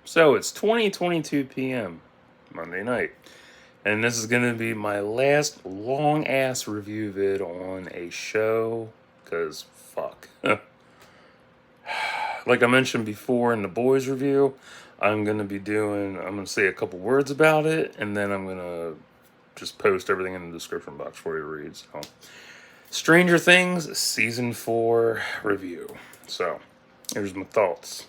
So it's 20:22 p.m. Monday night, and this is gonna be my last long ass review vid on a show. Cause fuck, like I mentioned before in the boys review, I'm gonna say a couple words about it, and then I'm gonna just post everything in the description box for you to read. So, Stranger Things season 4 review. So, here's my thoughts.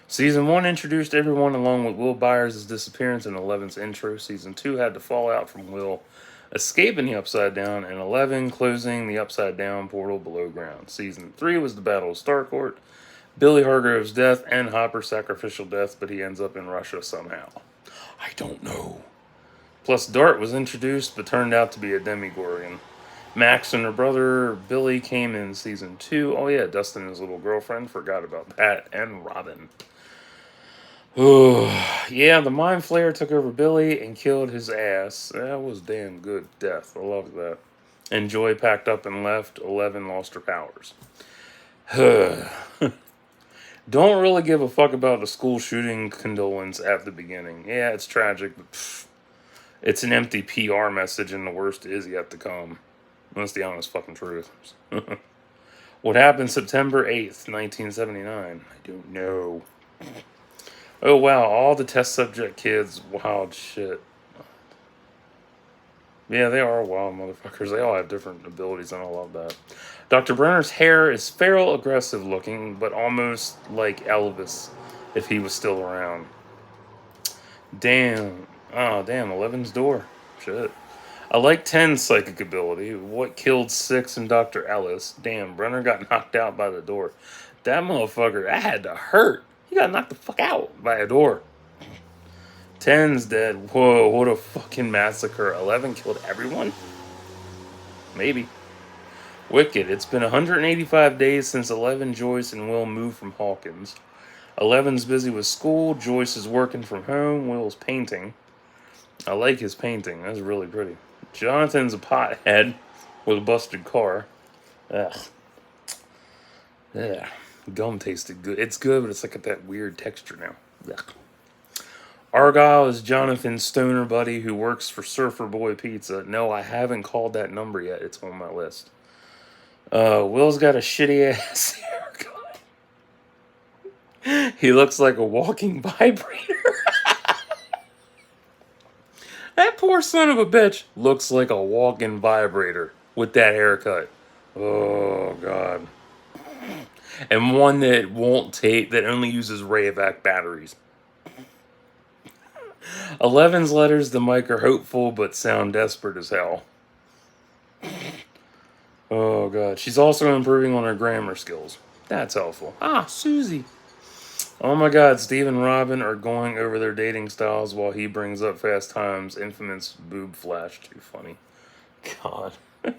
Season 1 introduced everyone along with Will Byers' disappearance and Eleven's intro. Season 2 had the fallout from Will escaping the Upside Down and 11 closing the Upside Down portal below ground. Season 3 was the Battle of Starcourt, Billy Hargrove's death, and Hopper's sacrificial death, but he ends up in Russia somehow. I don't know. Plus, Dart was introduced but turned out to be a Demogorgon. Max and her brother Billy came in season 2. Oh, yeah, Dustin and his little girlfriend. Forgot about that. And Robin. Oh, yeah, the Mind Flayer took over Billy and killed his ass. That was damn good death. I love that. And Joy packed up and left. 11 lost her powers. Don't really give a fuck about the school shooting condolence at the beginning. Yeah, it's tragic, but it's an empty PR message and the worst is yet to come. That's the honest fucking truth. What happened September 8th, 1979? I don't know. Oh wow, all the test subject kids, wild shit. Yeah, they are wild motherfuckers. They all have different abilities, and I love that. Dr. Brenner's hair is feral aggressive looking, but almost like Elvis if he was still around. Damn. Oh, damn, 11's door. Shit. I like 10's psychic ability. What killed 6 and Dr. Ellis? Damn, Brenner got knocked out by the door. That motherfucker, that had to hurt. He got knocked the fuck out by a door. 10's dead. Whoa, what a fucking massacre. 11 killed everyone? Maybe. Wicked. It's been 185 days since 11, Joyce, and Will moved from Hawkins. 11's busy with school. Joyce is working from home. Will's painting. I like his painting. That's really pretty. Jonathan's a pothead with a busted car. Ugh. Yeah. Gum tasted good. It's good, but it's like that weird texture now. Ugh. Argyle is Jonathan's stoner buddy who works for Surfer Boy Pizza. No, I haven't called that number yet. It's on my list. Will's got a shitty ass haircut. He looks like a walking vibrator. That poor son of a bitch looks like a walking vibrator with that haircut. Oh, God. And one that won't take, that only uses Rayovac batteries. 11's letters to Mike are hopeful but sound desperate as hell. Oh, God. She's also improving on her grammar skills. That's helpful. Ah, Susie. Oh my God, Steve and Robin are going over their dating styles while he brings up Fast Times' infamous boob flash. Too funny. God. I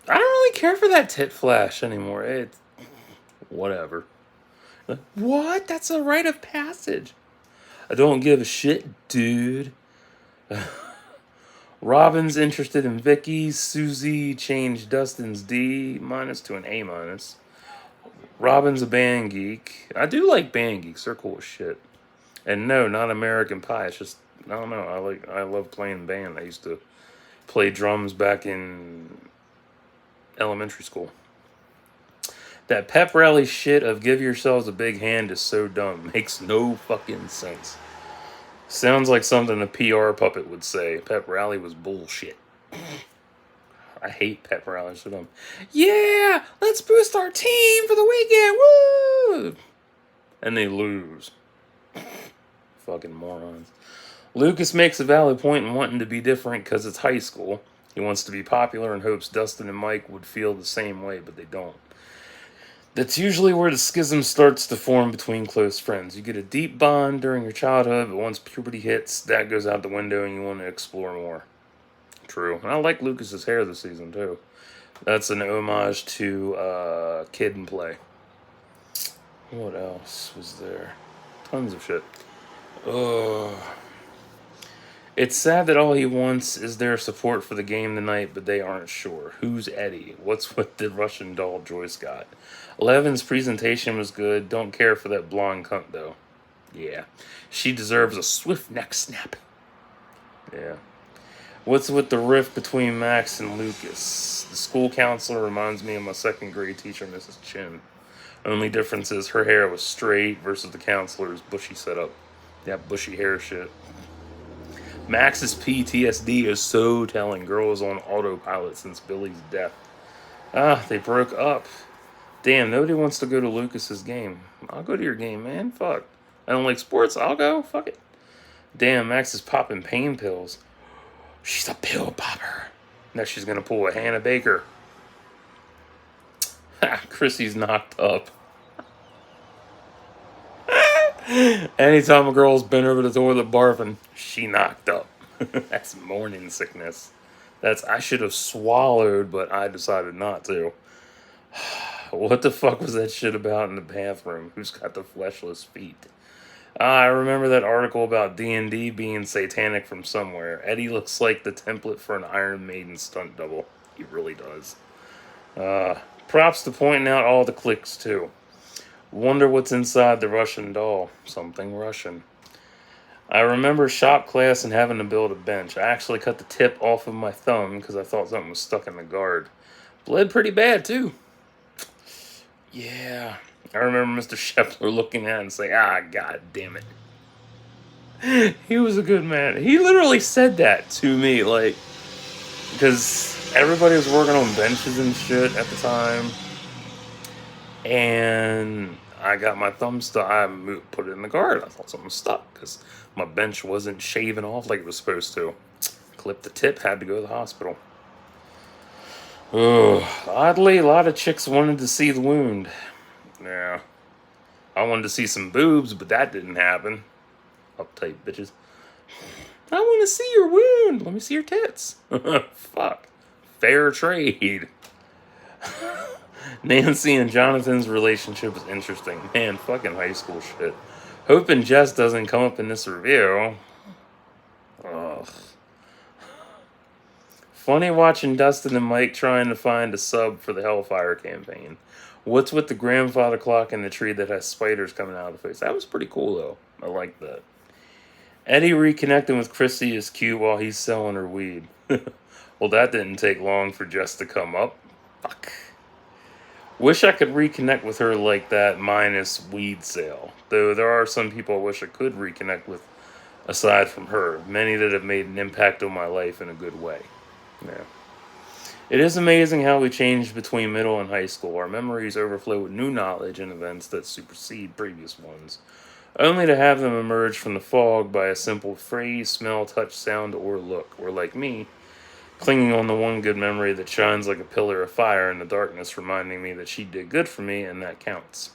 don't really care for that tit flash anymore. It's whatever. What? That's a rite of passage. I don't give a shit, dude. Robin's interested in Vicky. Susie changed Dustin's D- to an A-. Robin's a band geek. I do like band geeks. They're cool as shit. And no, not American Pie. It's just, I don't know. I love playing band. I used to play drums back in elementary school. That pep rally shit of give yourselves a big hand is so dumb. Makes no fucking sense. Sounds like something a PR puppet would say. Pep rally was bullshit. I hate pep rallies for them. Yeah, let's boost our team for the weekend. Woo! And they lose. Fucking morons. Lucas makes a valid point in wanting to be different because it's high school. He wants to be popular and hopes Dustin and Mike would feel the same way, but they don't. That's usually where the schism starts to form between close friends. You get a deep bond during your childhood, but once puberty hits, that goes out the window and you want to explore more. True. And I like Lucas's hair this season, too. That's an homage to Kid and Play. What else was there? Tons of shit. It's sad that all he wants is their support for the game tonight, but they aren't sure. Who's Eddie? What's with the Russian doll Joyce got? 11's presentation was good. Don't care for that blonde cunt, though. Yeah. She deserves a swift neck snap. Yeah. What's with the rift between Max and Lucas? The school counselor reminds me of my second grade teacher, Mrs. Chin. Only difference is her hair was straight versus the counselor's bushy setup. That bushy hair shit. Max's PTSD is so telling. Girl is on autopilot since Billy's death. Ah, they broke up. Damn, nobody wants to go to Lucas's game. I'll go to your game, man. Fuck. I don't like sports. I'll go. Fuck it. Damn, Max is popping pain pills. She's a pill popper. Now she's gonna pull a Hannah Baker. Ha, Chrissy's knocked up. Anytime a girl's bent over the toilet barfing, she knocked up. That's morning sickness. I should have swallowed, but I decided not to. What the fuck was that shit about in the bathroom? Who's got the fleshless feet? I remember that article about D&D being satanic from somewhere. Eddie looks like the template for an Iron Maiden stunt double. He really does. Props to pointing out all the clicks, too. Wonder what's inside the Russian doll. Something Russian. I remember shop class and having to build a bench. I actually cut the tip off of my thumb because I thought something was stuck in the guard. Bled pretty bad, too. Yeah. I remember Mr. Shepler looking at it and saying, god damn it. He was a good man. He literally said that to me, like, because everybody was working on benches and shit at the time. And I got my thumb stuck. I put it in the guard. I thought something was stuck because my bench wasn't shaving off like it was supposed to. Clipped the tip, had to go to the hospital. Ugh. Oddly, a lot of chicks wanted to see the wound. Yeah. I wanted to see some boobs, but that didn't happen. Uptight bitches. I want to see your wound. Let me see your tits. Fuck. Fair trade. Nancy and Jonathan's relationship is interesting. Man, fucking high school shit. Hoping Jess doesn't come up in this review. Ugh. Funny watching Dustin and Mike trying to find a sub for the Hellfire campaign. What's with the grandfather clock in the tree that has spiders coming out of the face? That was pretty cool, though. I like that. Eddie reconnecting with Chrissy is cute while he's selling her weed. Well, that didn't take long for Jess to come up. Fuck. Wish I could reconnect with her like that minus weed sale. Though there are some people I wish I could reconnect with aside from her. Many that have made an impact on my life in a good way. Yeah. It is amazing how we changed between middle and high school. Our memories overflow with new knowledge and events that supersede previous ones, only to have them emerge from the fog by a simple phrase, smell, touch, sound, or look. Or like me, clinging on the one good memory that shines like a pillar of fire in the darkness, reminding me that she did good for me, and that counts.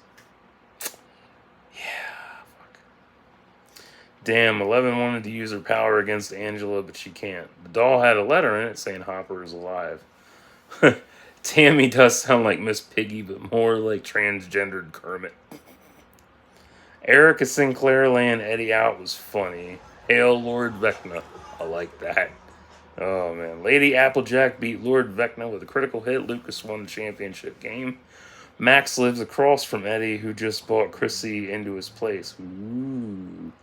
Yeah, fuck. Damn, 11 wanted to use her power against Angela, but she can't. The doll had a letter in it saying Hopper is alive. Tammy does sound like Miss Piggy, but more like transgendered Kermit. Erica Sinclair laying Eddie out was funny. Hail Lord Vecna. I like that. Oh man. Lady Applejack beat Lord Vecna with a critical hit. Lucas won the championship game. Max lives across from Eddie, who just bought Chrissy into his place. Ooh.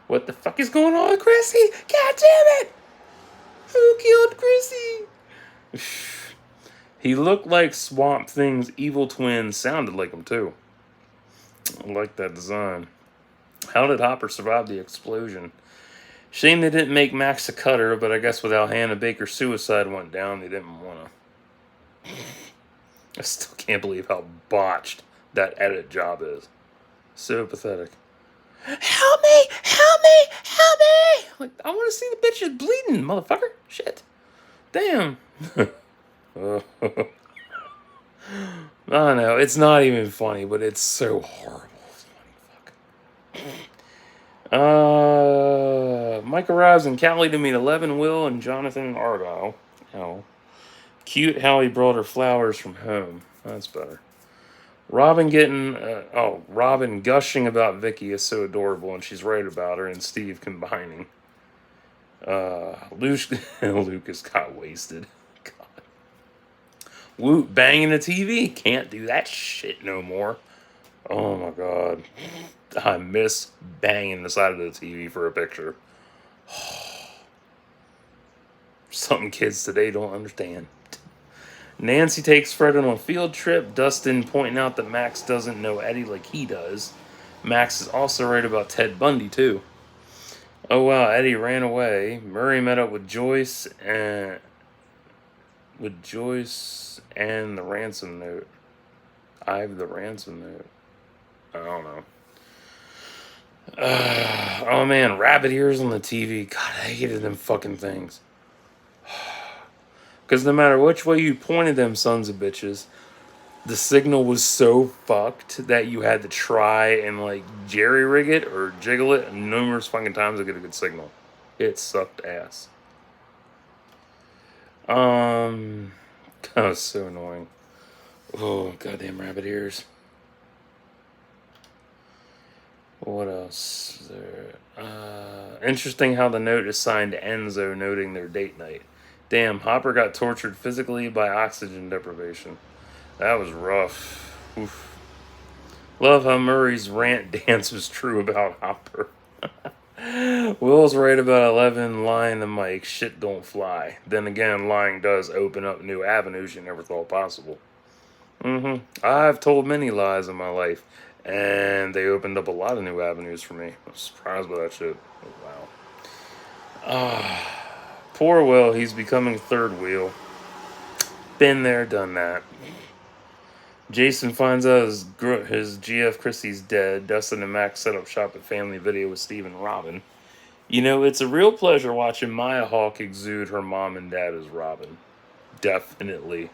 What the fuck is going on with Chrissy? God damn it! Who killed Chrissy? He looked like Swamp Thing's evil twin. Sounded like him too. I like that design. How did Hopper survive the explosion? Shame they didn't make Max a cutter, but I guess with how Hannah Baker's suicide went down, they didn't want to. I still can't believe how botched that edit job is. So pathetic. Help me! Help me! Help me! Like, I want to see the bitches bleeding, motherfucker. Shit. Damn. I know, it's not even funny, but it's so horrible. Mike arrives in Cali to meet 11 Will and Jonathan and Argyle. Oh. Cute how he brought her flowers from home. That's better. Robin gushing about Vicky is so adorable, and she's right about her, and Steve combining. Lucas got wasted. God. Woot banging the TV. Can't do that shit no more. Oh my god. I miss banging the side of the TV for a picture. Something kids today don't understand. Nancy takes Fred on a field trip. Dustin pointing out that Max doesn't know Eddie like he does. Max is also right about Ted Bundy, too. Oh wow, Eddie ran away. Murray met up with Joyce and the ransom note. I have the ransom note. I don't know. Oh man, rabbit ears on the TV. God, I hated them fucking things. Because no matter which way you pointed them sons of bitches, the signal was so fucked that you had to try and like jerry rig it or jiggle it numerous fucking times to get a good signal. It sucked ass. That was so annoying. Oh, goddamn rabbit ears. What else is there? Interesting how the note is signed Enzo, noting their date night. Damn, Hopper got tortured physically by oxygen deprivation. That was rough. Oof. Love how Murray's rant dance was true about Hopper. Will's right about 11 lying to Mike. Shit don't fly. Then again, lying does open up new avenues you never thought possible. I've told many lies in my life, and they opened up a lot of new avenues for me. I was surprised by that shit. Wow. Poor Will, he's becoming third wheel. Been there, done that. Jason finds out his GF Christie's dead. Dustin and Max set up shop at Family Video with Steve and Robin. You know, it's a real pleasure watching Maya Hawke exude her mom and dad as Robin. Definitely.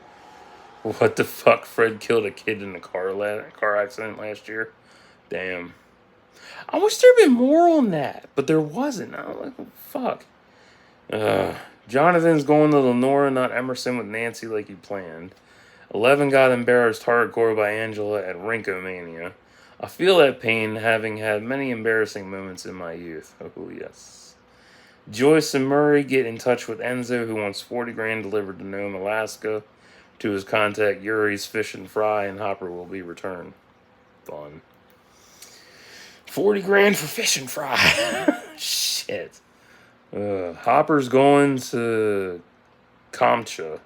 What the fuck? Fred killed a kid in a car accident last year? Damn. I wish there'd been more on that, but there wasn't. I was like, oh, fuck. Jonathan's going to Lenora, not Emerson, with Nancy like he planned. 11 got embarrassed hardcore by Angela at Rinkomania. I feel that pain, having had many embarrassing moments in my youth. Oh, yes. Joyce and Murray get in touch with Enzo, who wants 40 grand delivered to Nome, Alaska. To his contact, Yuri's Fish and Fry, and Hopper will be returned. Fun. 40 grand for Fish and Fry. Shit. Hopper's going to Kamcha.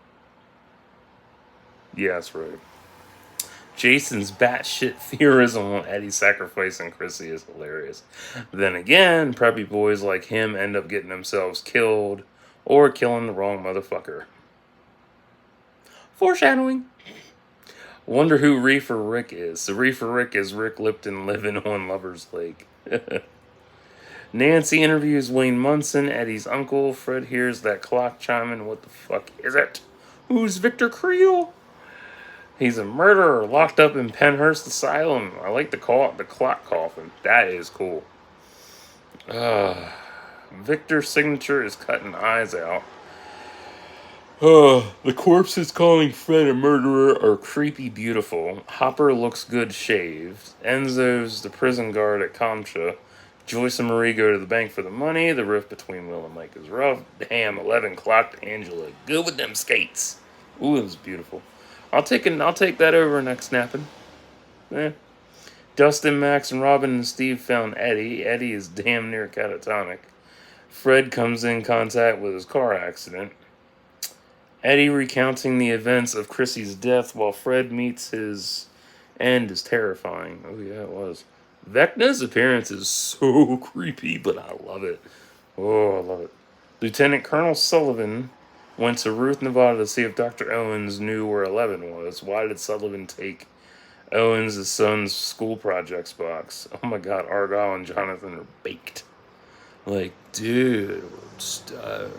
Yeah, that's right. Jason's batshit theorism on Eddie sacrificing Chrissy is hilarious. Then again, preppy boys like him end up getting themselves killed or killing the wrong motherfucker. Foreshadowing. Wonder who Reefer Rick is. So Reefer Rick is Rick Lipton living on Lover's Lake. Nancy interviews Wayne Munson, Eddie's uncle. Fred hears that clock chiming. What the fuck is it? Who's Victor Creel? He's a murderer locked up in Penhurst Asylum. I like the clock coffin. That is cool. Victor's signature is cutting eyes out. The corpses calling Fred a murderer are creepy beautiful. Hopper looks good shaved. Enzo's the prison guard at Kamcha. Joyce and Marie go to the bank for the money. The rift between Will and Mike is rough. Damn, 11 clocked Angela. Good with them skates. Ooh, it was beautiful. I'll take that over next snapping. Dustin, Max, and Robin and Steve found Eddie. Eddie is damn near catatonic. Fred comes in contact with his car accident. Eddie recounting the events of Chrissy's death while Fred meets his end is terrifying. Oh yeah, it was. Vecna's appearance is so creepy, but I love it. Oh, I love it. Lieutenant Colonel Sullivan went to Ruth, Nevada to see if Dr. Owens knew where 11 was. Why did Sullivan take Owens' son's school projects box? Oh my god, Argyle and Jonathan are baked. Like, dude, stuff.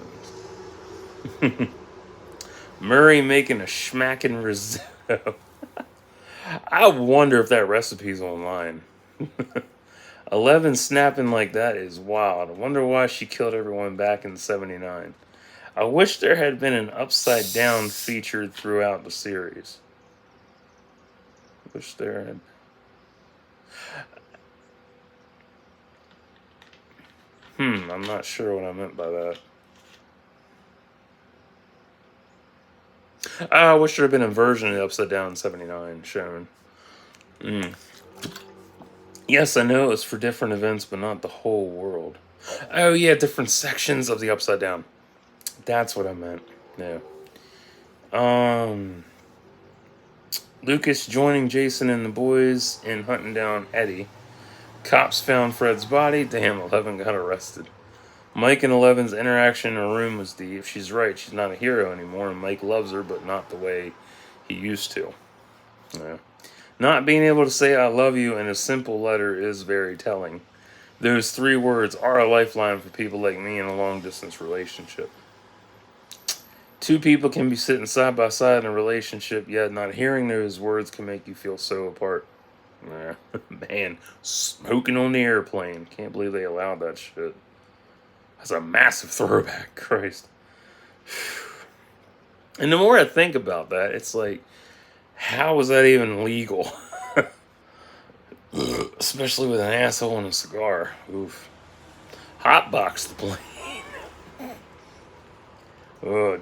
Murray making a schmackin' risotto. I wonder if that recipe's online. 11 snapping like that is wild. I wonder why she killed everyone back in 79. I wish there had been an upside down featured throughout the series. Wish there had. I'm not sure what I meant by that. I wish there had been a version of the upside down in 79 shown. Yes, I know it's for different events, but not the whole world. Oh yeah, different sections of the Upside Down. That's what I meant. Yeah. Um, Lucas joining Jason and the boys in hunting down Eddie. Cops found Fred's body. Damn, 11 got arrested. Mike and Eleven's interaction in a room was deep. She's right. She's not a hero anymore, and Mike loves her, but not the way he used to. Yeah. Not being able to say I love you in a simple letter is very telling. Those 3 words are a lifeline for people like me in a long distance relationship. 2 people can be sitting side by side in a relationship, yet not hearing those words can make you feel so apart. Yeah. Man, smoking on the airplane. Can't believe they allowed that shit. That's a massive throwback. Christ. And the more I think about that, it's like, how was that even legal? Especially with an asshole and a cigar. Oof. Hotbox the plane.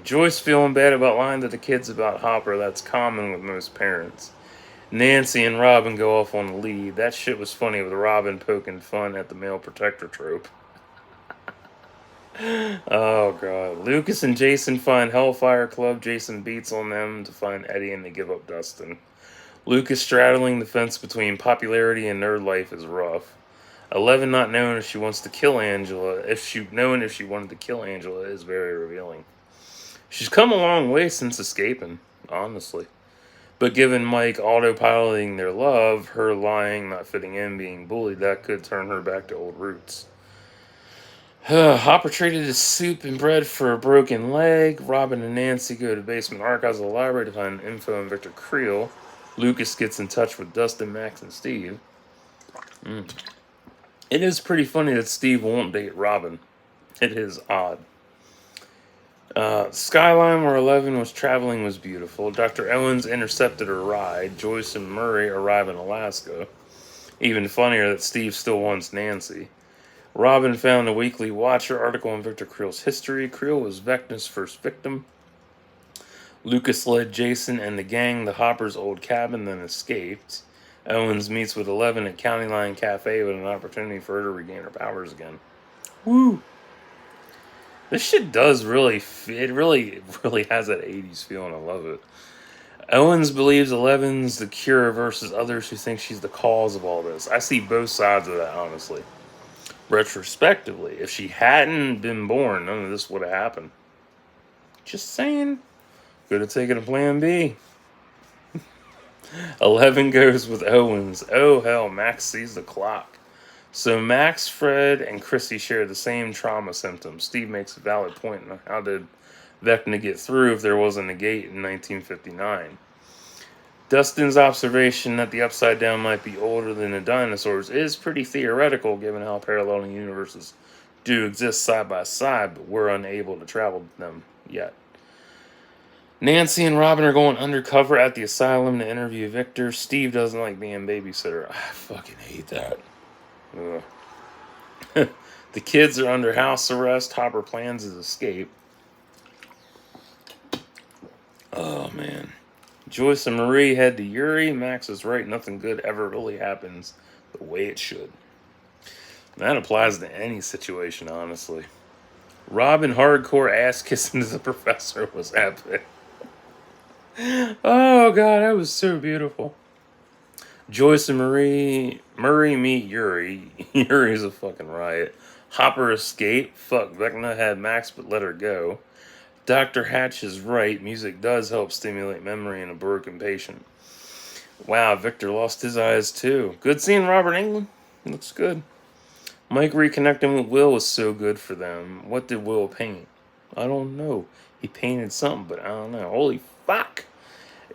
Joyce feeling bad about lying to the kids about Hopper. That's common with most parents. Nancy and Robin go off on the lead. That shit was funny with Robin poking fun at the male protector trope. Oh god. Lucas and Jason find Hellfire Club. Jason beats on them to find Eddie and they give up Dustin. Lucas straddling the fence between popularity and nerd life is rough. 11 not knowing if she wants to kill Angela. If she wanted to kill Angela is very revealing. She's come a long way since escaping, honestly. But given Mike autopiloting their love, her lying, not fitting in, being bullied, that could turn her back to old roots. Hopper traded his soup and bread for a broken leg. Robin and Nancy go to basement archives of the library to find info on Victor Creel. Lucas gets in touch with Dustin, Max, and Steve. It is pretty funny that Steve won't date Robin. It is odd. Skyline, where 11 was traveling, was beautiful. Dr. Owens intercepted her ride. Joyce and Murray arrive in Alaska. Even funnier that Steve still wants Nancy. Robin found a Weekly Watcher article on Victor Creel's history. Creel was Vecna's first victim. Lucas led Jason and the gang to Hopper's old cabin, then escaped. Owens meets with 11 at County Line Cafe with an opportunity for her to regain her powers again. Woo! This shit does really, it really has that 80s feel, and I love it. Owens believes 11's the cure versus others who think she's the cause of all this. I see both sides of that, honestly. Retrospectively, if she hadn't been born, none of this would have happened. Just saying. Could have taken a plan B. 11 goes with Owens. Oh hell, Max sees the clock. So Max, Fred, and Chrissy share the same trauma symptoms. Steve makes a valid point on how did Vecna get through if there wasn't a gate in 1959. Dustin's observation that the Upside Down might be older than the dinosaurs is pretty theoretical given how parallel universes do exist side by side, but we're unable to travel to them yet. Nancy and Robin are going undercover at the asylum to interview Victor. Steve doesn't like being babysitter. I fucking hate that. The kids are under house arrest. Hopper plans his escape. Oh, man. Joyce and Marie head to Yuri. Max is right. Nothing good ever really happens the way it should. That applies to any situation, honestly. Robin hardcore ass kissing to the professor was epic. Oh, God, that was so beautiful. Joyce and Murray meet Yuri. Yuri's a fucking riot. Hopper escaped. Fuck, Vecna had Max but let her go. Dr. Hatch is right. Music does help stimulate memory in a broken patient. Wow, Victor lost his eyes too. Good seeing Robert Englund. Looks good. Mike reconnecting with Will was so good for them. What did Will paint? I don't know. He painted something, but I don't know. Holy fuck.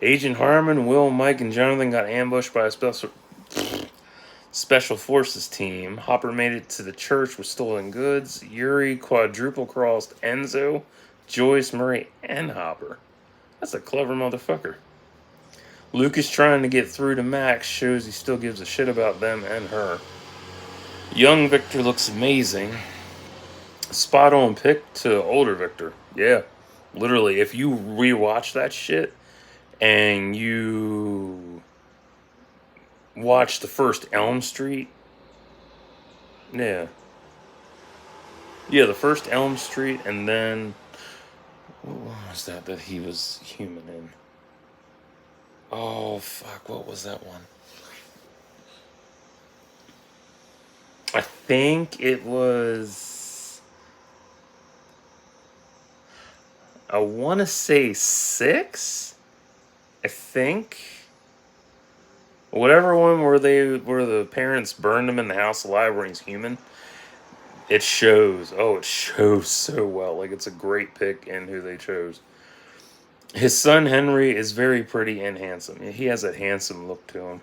Agent Harmon, Will, Mike, and Jonathan got ambushed by a special forces team. Hopper made it to the church with stolen goods. Yuri quadruple crossed Enzo, Joyce, Murray, and Hopper. That's a clever motherfucker. Lucas trying to get through to Max shows he still gives a shit about them and her. Young Victor looks amazing. Spot on pick to older Victor. Yeah, literally, if you rewatch that shit and you watch the first Elm Street Yeah. Yeah, the first Elm Street, and then what one was that he was human in? Oh fuck, what was that one? I think it was. I want to say 6. I think whatever one where the parents burned him in the house alive where he's human. It shows. Oh, it shows so well. Like it's a great pick in who they chose. His son Henry is very pretty and handsome. He has a handsome look to him.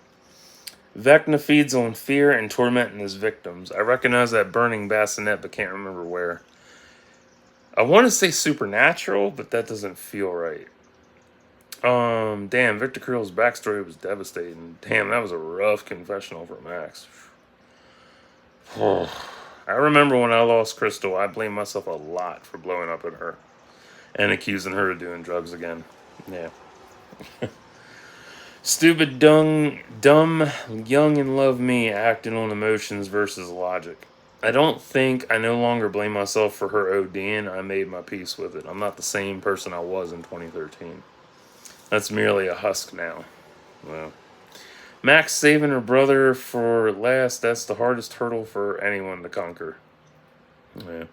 Vecna feeds on fear and tormenting his victims. I recognize that burning bassinet, but can't remember where. I want to say supernatural, but that doesn't feel right. Damn, Victor Creel's backstory was devastating. Damn, that was a rough confessional for Max. I remember when I lost Crystal, I blamed myself a lot for blowing up at her and accusing her of doing drugs again. Yeah. Stupid, dumb, young and love me acting on emotions versus logic. I don't think I no longer blame myself for her ODing. I made my peace with it. I'm not the same person I was in 2013. That's merely a husk now. Well, Max saving her brother for last, that's the hardest hurdle for anyone to conquer. Yeah.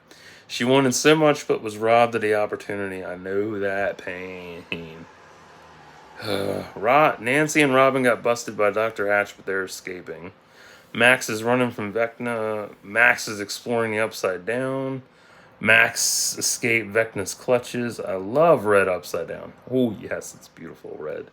She wanted so much but was robbed of the opportunity. I know that pain. Nancy and Robin got busted by Dr. Hatch, but they're escaping. Max is running from Vecna. Max is exploring the Upside Down. Max escaped Vecna's clutches. I love red Upside Down. Oh, yes, it's beautiful red.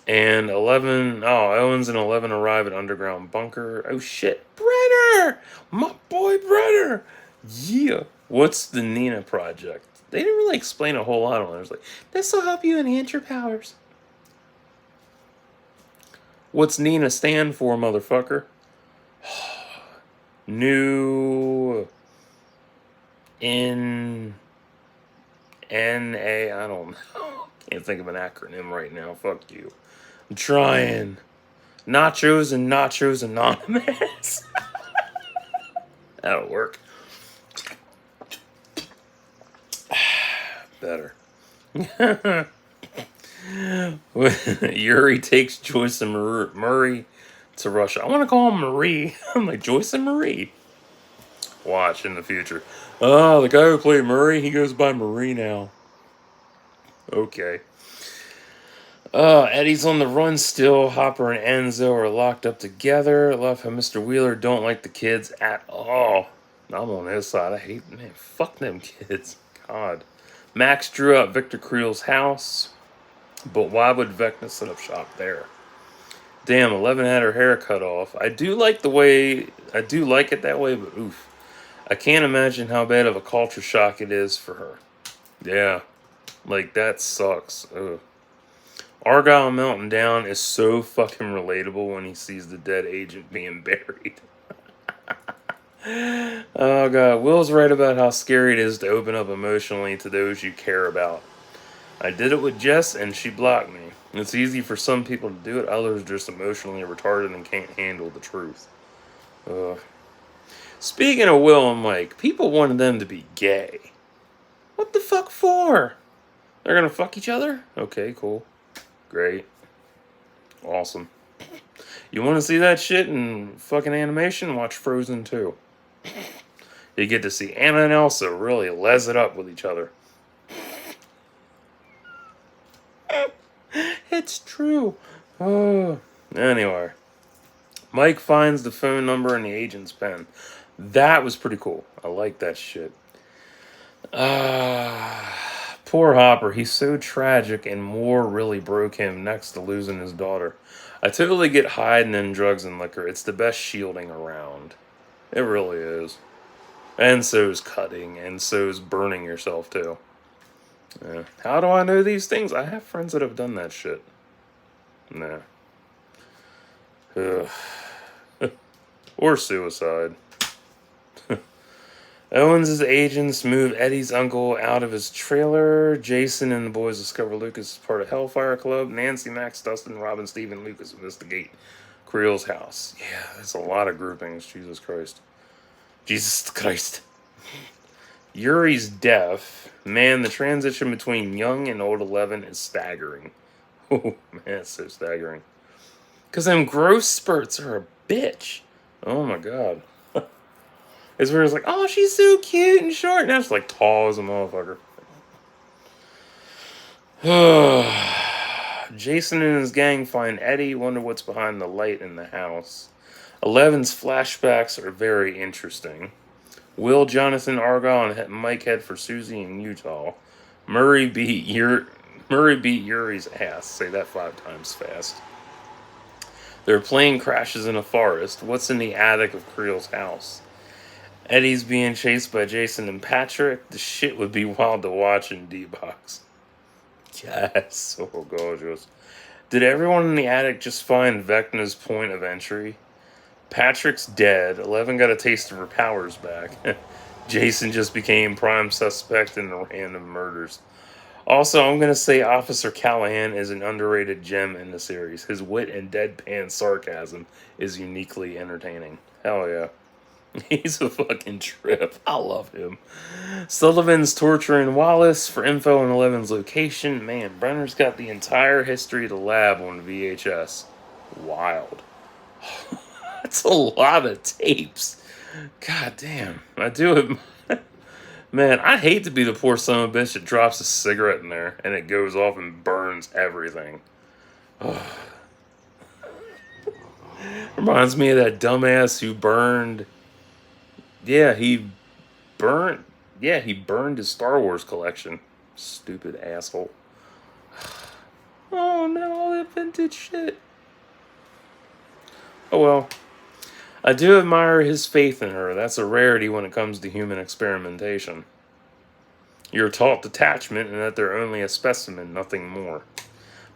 And 11, Owens and 11 arrive at Underground Bunker. Oh, shit. Brenner! My boy Brenner! Yeah. What's the Nina Project? They didn't really explain a whole lot on it. It was like, this will help you enhance your powers. What's Nina stand for, motherfucker? New in NA. I don't know. Can't think of an acronym right now. Fuck you. I'm trying. Nachos and Nachos Anonymous. That'll work. Better. Yuri takes Joyce and Murray to Russia. I want to call him Marie. I'm like, Joyce and Marie. Watch in the future. Oh, the guy who played Murray, he goes by Marie now. Okay. Eddie's on the run still. Hopper and Enzo are locked up together. Love how Mr. Wheeler don't like the kids at all. I'm on his side. I hate, man, fuck them kids. God. Max drew up Victor Creel's house, but why would Vecna set up shop there? Damn, 11 had her hair cut off. I do like it that way, but oof. I can't imagine how bad of a culture shock it is for her. Yeah. Like, that sucks. Ugh. Argyle melting down is so fucking relatable when he sees the dead agent being buried. Oh god, Will's right about how scary it is to open up emotionally to those you care about. I did it with Jess and she blocked me. It's easy for some people to do it, others are just emotionally retarded and can't handle the truth. Speaking of Will and Mike, people wanted them to be gay. What the fuck for? They're gonna fuck each other? Okay, cool. Great. Awesome. You want to see that shit in fucking animation? Watch Frozen 2. You get to see Anna and Elsa really les it up with each other. It's true. Oh. Anyway. Mike finds the phone number in the agent's pen. That was pretty cool. I like that shit. Poor Hopper. He's so tragic and war really broke him next to losing his daughter. I totally get hiding in drugs and liquor. It's the best shielding around. It really is. And so's cutting, and so's burning yourself too. Yeah. How do I know these things? I have friends that have done that shit. Nah. Ugh. Or suicide. Owens' agents move Eddie's uncle out of his trailer. Jason and the boys discover Lucas is part of Hellfire Club. Nancy, Max, Dustin, Robin, Steve, and Lucas investigate Creel's house. Yeah, that's a lot of groupings. Jesus Christ. Jesus Christ. Yuri's death. Man, the transition between young and old 11 is staggering. Oh, man, it's so staggering. Because them growth spurts are a bitch. Oh, my God. It's where it's like, oh, she's so cute and short. Now she's like tall as a motherfucker. Jason and his gang find Eddie, wonder what's behind the light in the house. 11's flashbacks are very interesting. Will, Jonathan, Argyle, and Mike head for Susie in Utah. Murray beat Yuri's ass. Say that 5 times fast. Their plane crashes in a forest. What's in the attic of Creel's house? Eddie's being chased by Jason and Patrick. The shit would be wild to watch in D-Box. Yes, so gorgeous. Did everyone in the attic just find Vecna's point of entry? Patrick's dead. 11 got a taste of her powers back. Jason just became prime suspect in the random murders. Also, I'm going to say Officer Callahan is an underrated gem in the series. His wit and deadpan sarcasm is uniquely entertaining. Hell yeah. He's a fucking trip. I love him. Sullivan's torturing Wallace for info on 11's location. Man, Brenner's got the entire history of the lab on VHS. Wild. That's a lot of tapes. God damn. I do it. Man, I hate to be the poor son of a bitch that drops a cigarette in there and it goes off and burns everything. Reminds me of that dumbass who burned. Yeah, he burned his Star Wars collection. Stupid asshole. Oh no, all that vintage shit. Oh well. I do admire his faith in her. That's a rarity when it comes to human experimentation. You're taught detachment and that they're only a specimen, nothing more.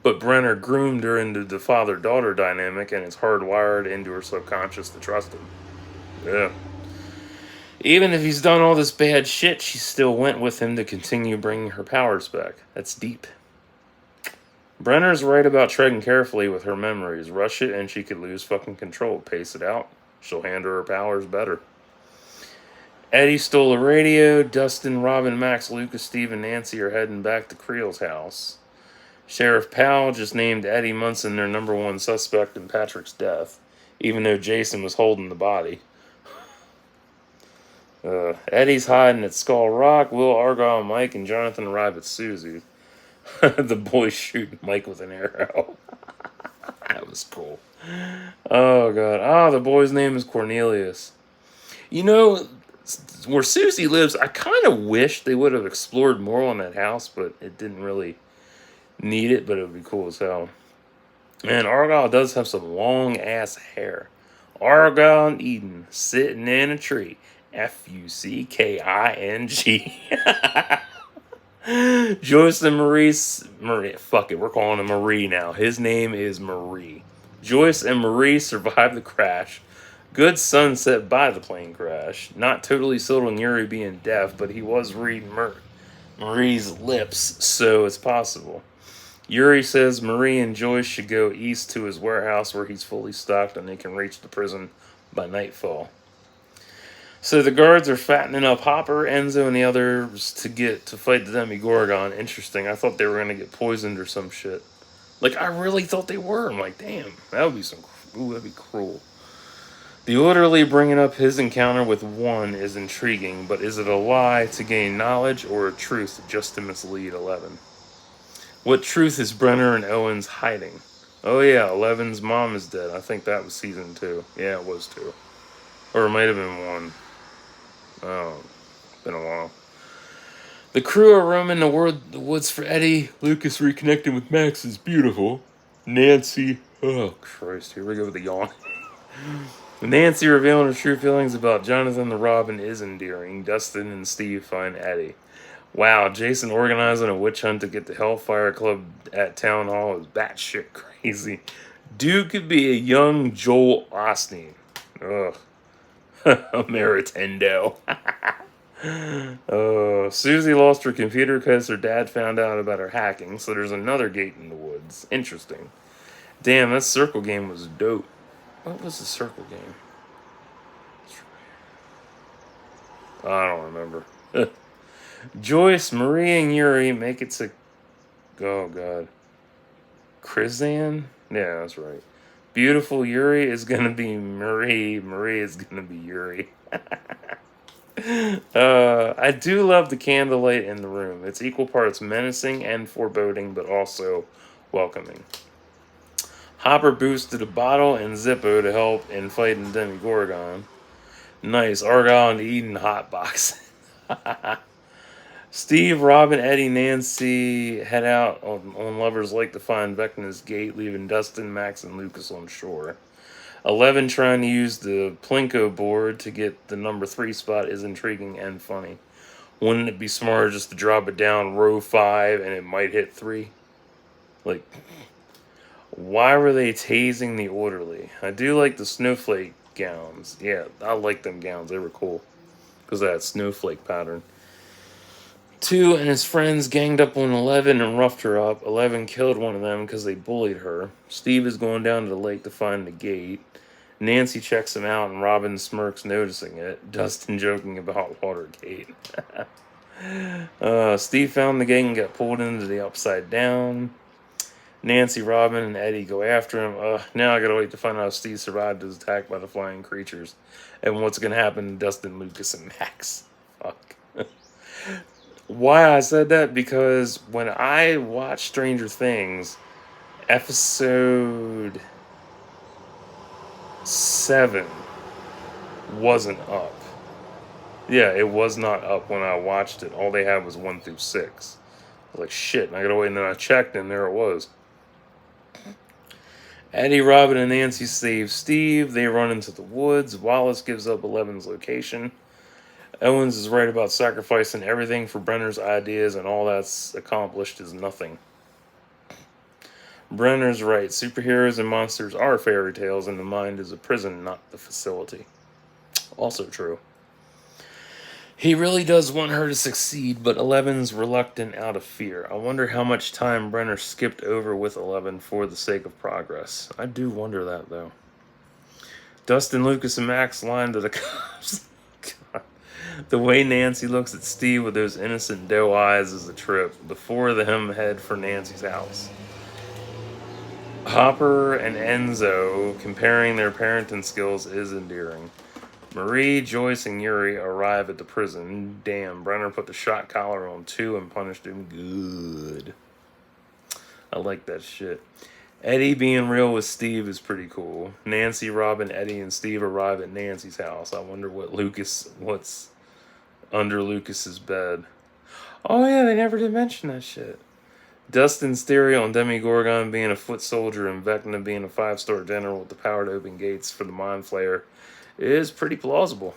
But Brenner groomed her into the father-daughter dynamic and it's hardwired into her subconscious to trust him. Yeah. Even if he's done all this bad shit, she still went with him to continue bringing her powers back. That's deep. Brenner's right about treading carefully with her memories. Rush it and she could lose fucking control. Pace it out. She'll handle her powers better. Eddie stole a radio. Dustin, Robin, Max, Lucas, Steve, and Nancy are heading back to Creel's house. Sheriff Powell just named Eddie Munson their number 1 suspect in Patrick's death, even though Jason was holding the body. Eddie's hiding at Skull Rock. Will, Argyle, Mike, and Jonathan arrive at Susie. The boys shoot Mike with an arrow. That was cool. Oh, God. The boy's name is Cornelius. You know, where Susie lives, I kind of wish they would have explored more on that house, but it didn't really need it, but it would be cool as hell. And Argyle does have some long-ass hair. Argyle and Eden sitting in a tree. Fucking. Joyce and Marie, fuck it, we're calling him Marie now. His name is Marie. Joyce and Marie survived the crash. Good sunset by the plane crash. Not totally sold on Yuri being deaf, but he was reading Marie's lips, so it's possible. Yuri says Marie and Joyce should go east to his warehouse where he's fully stocked and they can reach the prison by nightfall. So the guards are fattening up Hopper, Enzo, and the others to fight the Demogorgon. Interesting. I thought they were going to get poisoned or some shit. Like, I really thought they were. I'm like, damn, that would be that'd be cruel. The orderly bringing up his encounter with one is intriguing, but is it a lie to gain knowledge or a truth just to mislead 11? What truth is Brenner and Owens hiding? Oh yeah, 11's mom is dead. I think that was season 2. Yeah, it was 2. Or it might have been 1. Oh, been a while. The crew are roaming the woods for Eddie. Lucas reconnecting with Max is beautiful. Nancy. Oh, Christ. Here we go with the yawn. Nancy revealing her true feelings about Jonathan the Robin is endearing. Dustin and Steve find Eddie. Wow, Jason organizing a witch hunt to get the Hellfire Club at Town Hall is batshit crazy. Dude could be a young Joel Osteen. Ugh. Meritendo. Susie lost her computer because her dad found out about her hacking, so there's another gate in the woods. Interesting. Damn, that circle game was dope. What was the circle game? I don't remember. Joyce, Marie, and Yuri make it to. Oh, God. Krizan? Yeah, that's right. Beautiful Yuri is gonna be Marie. Marie is gonna be Yuri. I do love the candlelight in the room. It's equal parts menacing and foreboding, but also welcoming. Hopper boosted a bottle and Zippo to help in fighting Demigorgon. Nice. Argyle and Eden hotbox. Steve, Robin, Eddie, Nancy head out on Lover's Lake to find Vecna's gate, leaving Dustin, Max, and Lucas on shore. 11 trying to use the Plinko board to get the number 3 spot is intriguing and funny. Wouldn't it be smarter just to drop it down row 5 and it might hit 3? Like, why were they tasing the orderly? I do like the snowflake gowns. Yeah, I like them gowns. They were cool because of that snowflake pattern. 2 and his friends ganged up on 11 and roughed her up. 11 killed one of them because they bullied her. Steve is going down to the lake to find the gate. Nancy checks him out and Robin smirks noticing it. Dustin joking about Watergate. Steve found the gate and got pulled into the Upside Down. Nancy, Robin, and Eddie go after him. Now I gotta wait to find out if Steve survived his attack by the flying creatures. And what's gonna happen to Dustin, Lucas, and Max. Fuck. Why I said that? Because when I watched Stranger Things, episode 7 wasn't up. Yeah, it was not up when I watched it. All they had was 1 through 6. I was like, shit, and I gotta wait, and then I checked, and there it was. Eddie, Robin, and Nancy save Steve. They run into the woods. Wallace gives up 11's location. Owens is right about sacrificing everything for Brenner's ideas, and all that's accomplished is nothing. Brenner's right. Superheroes and monsters are fairy tales, and the mind is a prison, not the facility. Also true. He really does want her to succeed, but 11's reluctant out of fear. I wonder how much time Brenner skipped over with 11 for the sake of progress. I do wonder that, though. Dustin, Lucas, and Max line to the cops. God. The way Nancy looks at Steve with those innocent doe eyes is a trip. The 4 of them head for Nancy's house. Hopper and Enzo comparing their parenting skills is endearing. Marie, Joyce, and Yuri arrive at the prison. Damn, Brenner put the shot collar on 2 and punished him good. I like that shit. Eddie being real with Steve is pretty cool. Nancy, Robin, Eddie, and Steve arrive at Nancy's house. I wonder what's under Lucas's bed. Oh yeah, they never did mention that shit. Dustin's theory on Demigorgon being a foot soldier and Vecna being a 5-star general with the power to open gates for the Mind Flayer is pretty plausible.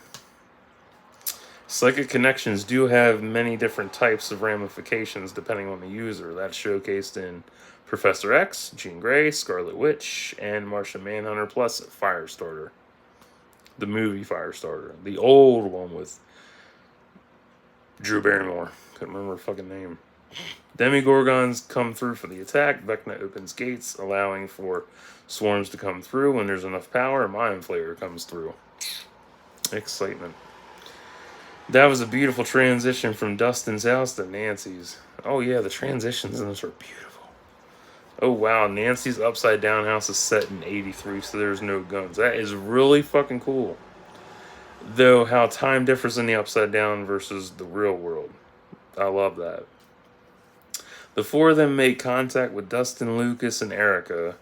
Psychic connections do have many different types of ramifications depending on the user. That's showcased in Professor X, Jean Grey, Scarlet Witch, and Martian Manhunter, plus Firestarter. The movie Firestarter. The old one with Drew Barrymore. Couldn't remember her fucking name. Demigorgons come through for the attack. Vecna opens gates, allowing for swarms to come through. When there's enough power, Mind Flayer comes through. Excitement. That was a beautiful transition from Dustin's house to Nancy's. Oh yeah, the transitions in this are beautiful. Oh wow, Nancy's upside down house is set in 83, so there's no guns. That is really fucking cool. Though how time differs in the upside down versus the real world. I love that. The 4 of them make contact with Dustin, Lucas, and Erica.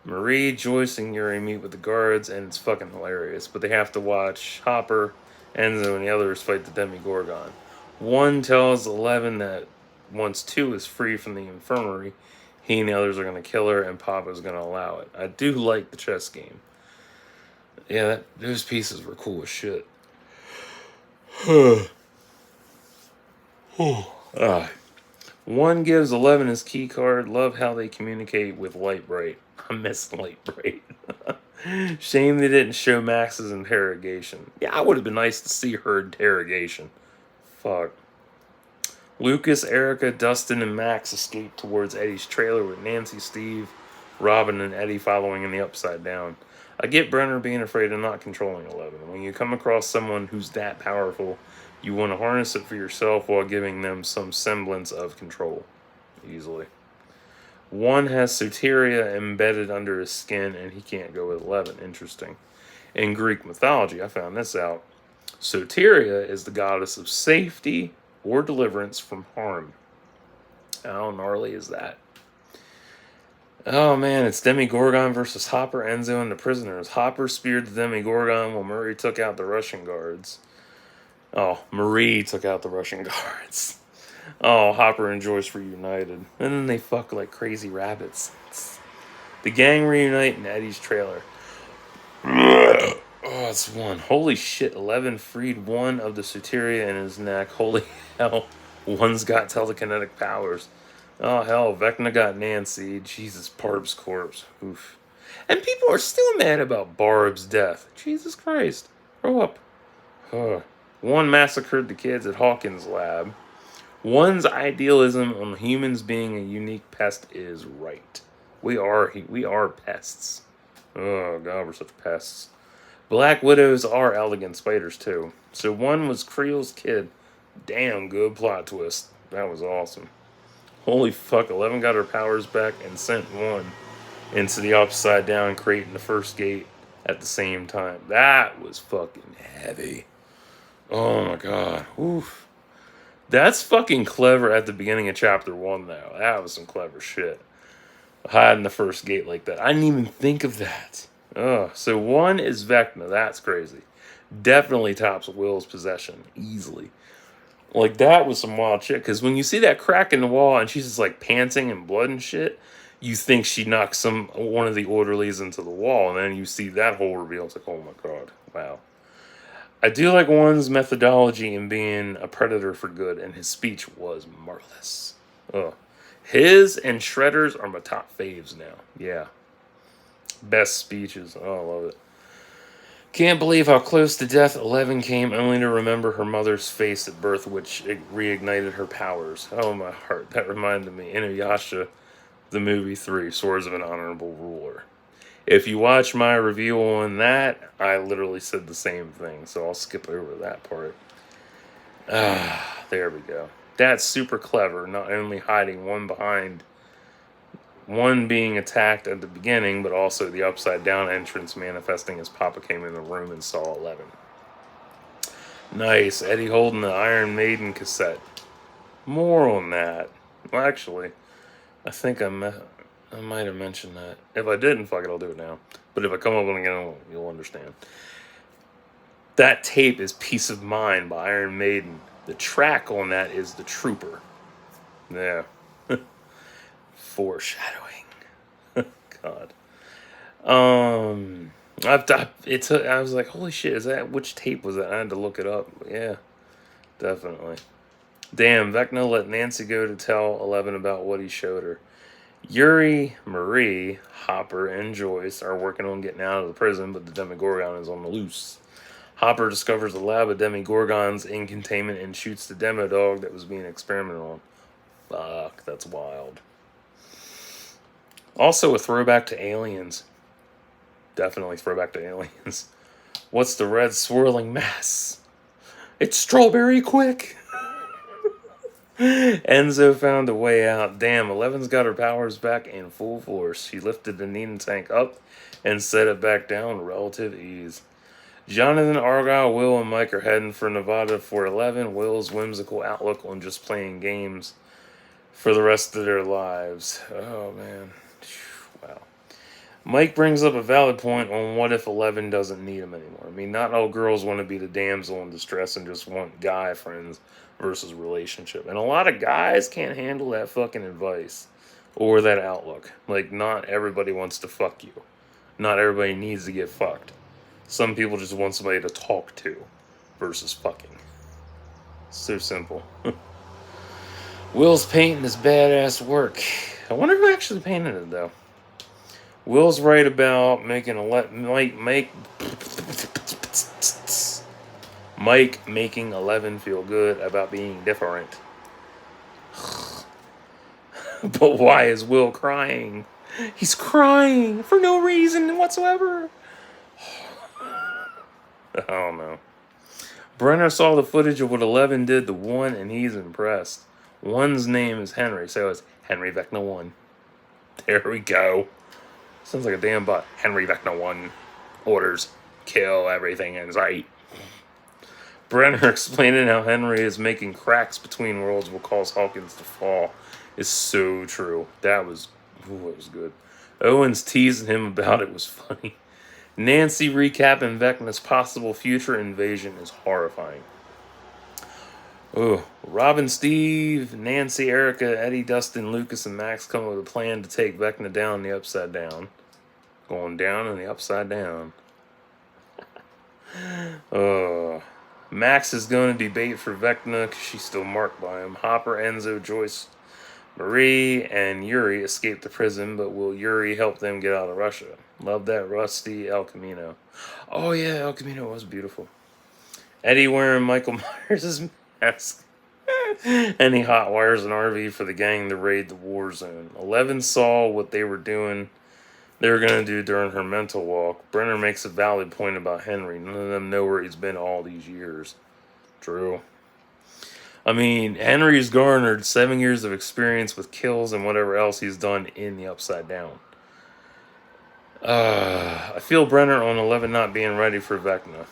Marie, Joyce, and Yuri meet with the guards, and it's fucking hilarious. But they have to watch Hopper, Enzo, and the others fight the Demigorgon. 1 tells 11 that once 2 is free from the infirmary, he and the others are going to kill her, and Papa's going to allow it. I do like the chess game. Yeah, those pieces were cool as shit. Ah. 1 gives 11 his key card. Love how they communicate with Lightbright. I miss Lightbright. Shame they didn't show Max's interrogation. Yeah, it would have been nice to see her interrogation. Fuck. Lucas, Erica, Dustin, and Max escape towards Eddie's trailer with Nancy, Steve, Robin, and Eddie following in the Upside Down. I get Brenner being afraid of not controlling 11. When you come across someone who's that powerful, You want to harness it for yourself while giving them some semblance of control. Easily. 1 has Soteria embedded under his skin, and he can't go with 11. Interesting. In Greek mythology, I found this out. Soteria is the goddess of safety or deliverance from harm. How gnarly is that? Oh man, it's Demogorgon versus Hopper, Enzo, and the prisoners. Hopper speared the Demogorgon while Murray took out the Russian guards. Oh, Marie took out the Russian guards. Oh, Hopper and Joyce reunited. And then they fuck like crazy rabbits. The gang reunite in Eddie's trailer. Oh, it's 1. Holy shit, 11 freed 1 of the Soteria in his neck. Holy hell, 1's got telekinetic powers. Oh hell, Vecna got Nancy. Jesus, Barb's corpse. Oof. And people are still mad about Barb's death. Jesus Christ. Grow up. 1 massacred the kids at Hawkins' lab. 1's idealism on humans being a unique pest is right. We are pests. Oh god, we're such pests. Black widows are elegant spiders too. So 1 was Creel's kid. Damn good plot twist. That was awesome. Holy fuck, 11 got her powers back and sent 1 into the upside down, creating the first gate at the same time. That was fucking heavy. Oh my god. Oof. That's fucking clever at the beginning of chapter 1, though. That was some clever shit. Hiding the first gate like that. I didn't even think of that. So 1 is Vecna. That's crazy. Definitely tops Will's possession. Easily. Like, that was some wild shit. Because when you see that crack in the wall and she's just, like, panting and blood and shit, you think she knocked one of the orderlies into the wall. And then you see that whole reveal. It's like, oh my god. Wow. I do like 1's methodology in being a predator for good, and his speech was marvelous. His and Shredder's are my top faves now. Yeah. Best speeches. Oh, I love it. Can't believe how close to death 11 came, only to remember her mother's face at birth, which reignited her powers. Oh, my heart. That reminded me. Inuyasha, the movie 3, Swords of an Honorable Ruler. If you watch my review on that, I literally said the same thing, so I'll skip over that part. There we go. That's super clever, not only hiding 1 behind 1 being attacked at the beginning, but also the upside down entrance manifesting as Papa came in the room and saw 11. Nice. Eddie holding the Iron Maiden cassette. More on that. Well, actually, I think I might have mentioned that. If I didn't, fuck it, I'll do it now. But if I come up with it again, you'll understand. That tape is Peace of Mind by Iron Maiden. The track on that is The Trooper. Yeah. Foreshadowing. God. I was like, holy shit, which tape was that? I had to look it up. Yeah, definitely. Damn, Vecna let Nancy go to tell 11 about what he showed her. Yuri, Marie, Hopper, and Joyce are working on getting out of the prison, but the Demogorgon is on the loose. Hopper discovers a lab of Demogorgons in containment and shoots the demo dog that was being experimented on. Fuck, that's wild. Also a throwback to Aliens. Definitely throwback to Aliens. What's the red swirling mass? It's Strawberry Quick! Enzo found a way out. Damn, 11's got her powers back in full force. She lifted the Nina tank up and set it back down with relative ease. Jonathan, Argyle, Will, and Mike are heading for Nevada for 11. Will's whimsical outlook on just playing games for the rest of their lives. Oh, man. Wow. Mike brings up a valid point on what if 11 doesn't need him anymore. I mean, not all girls want to be the damsel in distress and just want guy friends versus relationship. And a lot of guys can't handle that fucking advice or that outlook. Like, not everybody wants to fuck you. Not everybody needs to get fucked. Some people just want somebody to talk to versus fucking. So simple. Will's painting his badass work. I wonder who actually painted it, though. Will's right about making Mike making 11 feel good about being different. But why is Will crying? He's crying for no reason whatsoever. I don't know. Brenner saw the footage of what 11 did to 1, and he's impressed. 1's name is Henry, so it's Henry Vecna 1. There we go. Sounds like a damn bot. Henry Vecna 1 orders kill everything in sight. Brenner explaining how Henry is making cracks between worlds will cause Hawkins to fall is so true. That was good. Owens teasing him about it was funny. Nancy recapping Vecna's possible future invasion is horrifying. Oh, Robin, Steve, Nancy, Erica, Eddie, Dustin, Lucas, and Max come up with a plan to take Vecna down the upside down. Going down in the upside down. Max is going to be bait for Vecna because she's still marked by him. Hopper, Enzo, Joyce, Marie, and Yuri escape the prison, but will Yuri help them get out of Russia? Love that rusty El Camino. Oh yeah, El Camino was beautiful. Eddie wearing Michael Myers' mask. And he hot wires an RV for the gang to raid the war zone. 11 saw what they were doing. They were going to do during her mental walk. Brenner makes a valid point about Henry. None of them know where he's been all these years. True. I mean, Henry's garnered 7 years of experience with kills and whatever else he's done in the Upside Down. I feel Brenner on 11 not being ready for Vecna.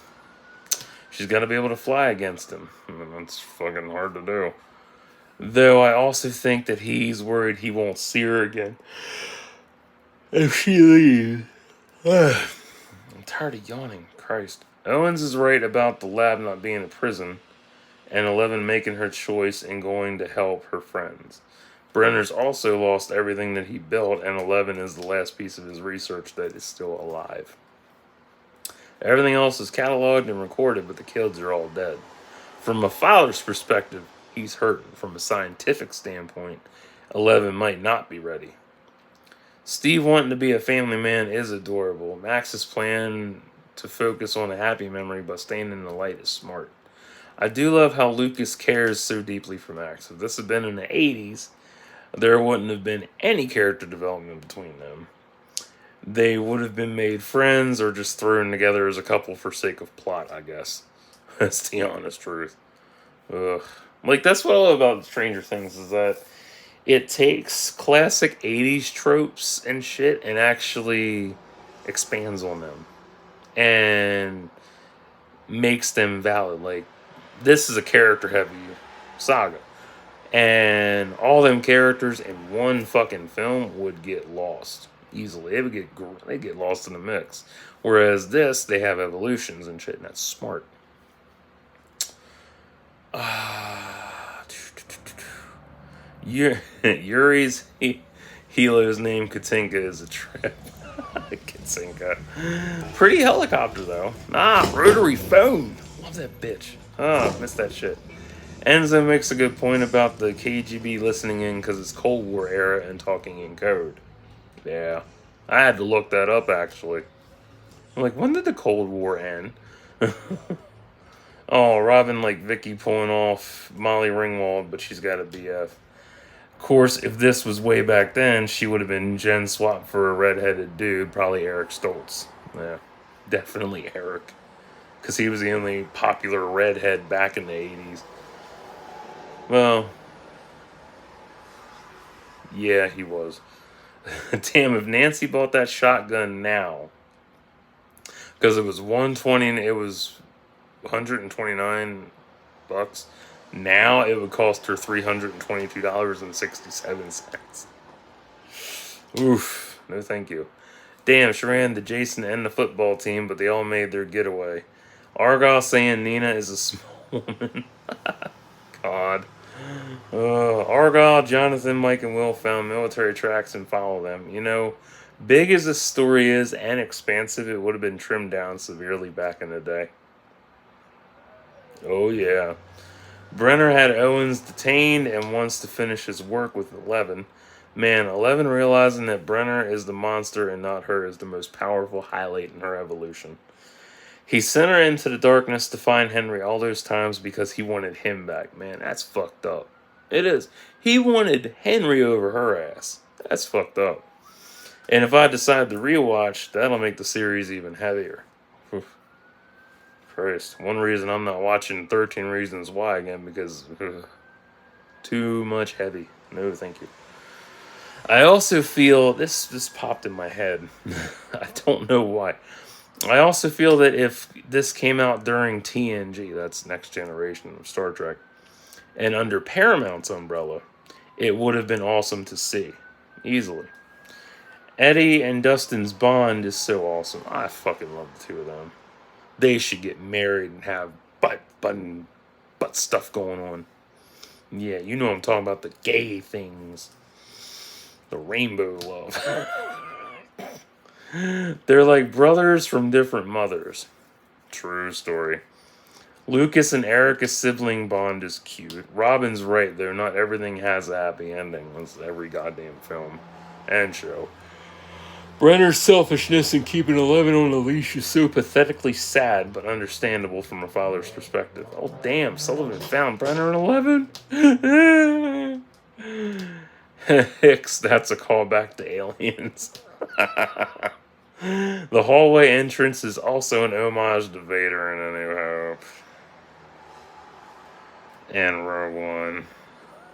She's got to be able to fly against him. That's fucking hard to do. Though I also think that he's worried he won't see her again if she leaves. I'm tired of yawning. Christ. Owens is right about the lab not being a prison, and 11 making her choice and going to help her friends. Brenner's also lost everything that he built, and 11 is the last piece of his research that is still alive. Everything else is cataloged and recorded, but the kids are all dead. From a father's perspective, he's hurting. From a scientific standpoint, 11 might not be ready. Steve wanting to be a family man is adorable. Max's plan to focus on a happy memory but staying in the light is smart. I do love how Lucas cares so deeply for Max. If this had been in the 80s, there wouldn't have been any character development between them. They would have been made friends or just thrown together as a couple for sake of plot, I guess. That's the honest truth. Ugh. Like, that's what I love about Stranger Things is that it takes classic 80s tropes and shit and actually expands on them. And makes them valid. Like, this is a character-heavy saga. And all them characters in one fucking film would get lost easily. They get lost in the mix. Whereas this, they have evolutions and shit, and that's smart. Yuri's Helo's name Katinka is a trip. Katinka. Pretty helicopter though. Rotary phone. Love that bitch. Missed that shit. Enzo makes a good point about the KGB listening in because it's Cold War era and talking in code. Yeah. I had to look that up, actually. I'm like, when did the Cold War end? Oh, Robin like Vicky pulling off Molly Ringwald, but she's got a BF. Of course, if this was way back then, she would have been Jen swapped for a redheaded dude, probably Eric Stoltz. Yeah, definitely Eric. Because he was the only popular redhead back in the 80s. Well, yeah, he was. Damn, if Nancy bought that shotgun now, because it was $120 and it was $129, now it would cost her $322.67. Oof, no thank you. Damn, she ran the Jason and the football team, but they all made their getaway. Argyle saying Nina is a small woman. God. Argyle, Jonathan, Mike, and Will found military tracks and followed them. You know, big as this story is and expansive, it would have been trimmed down severely back in the day. Oh, yeah. Brenner had Owens detained and wants to finish his work with 11. Man, 11 realizing that Brenner is the monster and not her is the most powerful highlight in her evolution. He sent her into the darkness to find Henry all those times because he wanted him back. Man, that's fucked up. It is. He wanted Henry over her ass. That's fucked up. And if I decide to rewatch, that'll make the series even heavier. Christ. One reason I'm not watching 13 Reasons Why again, because too much heavy. No, thank you. I also feel this popped in my head. I don't know why. I also feel that if this came out during TNG, that's Next Generation of Star Trek, and under Paramount's umbrella, it would have been awesome to see. Easily. Eddie and Dustin's bond is so awesome. I fucking love the two of them. They should get married and have butt stuff going on. Yeah, you know what I'm talking about, the gay things. The rainbow love. They're like brothers from different mothers. True story. Lucas and Erica's sibling bond is cute. Robin's right, though. Not everything has a happy ending. That's every goddamn film and show. Brenner's selfishness in keeping Eleven on a leash is so pathetically sad, but understandable from a father's perspective. Oh, damn, Sullivan found Brenner and 11? Hicks, that's a callback to Aliens. The hallway entrance is also an homage to Vader in A New Hope. And Rogue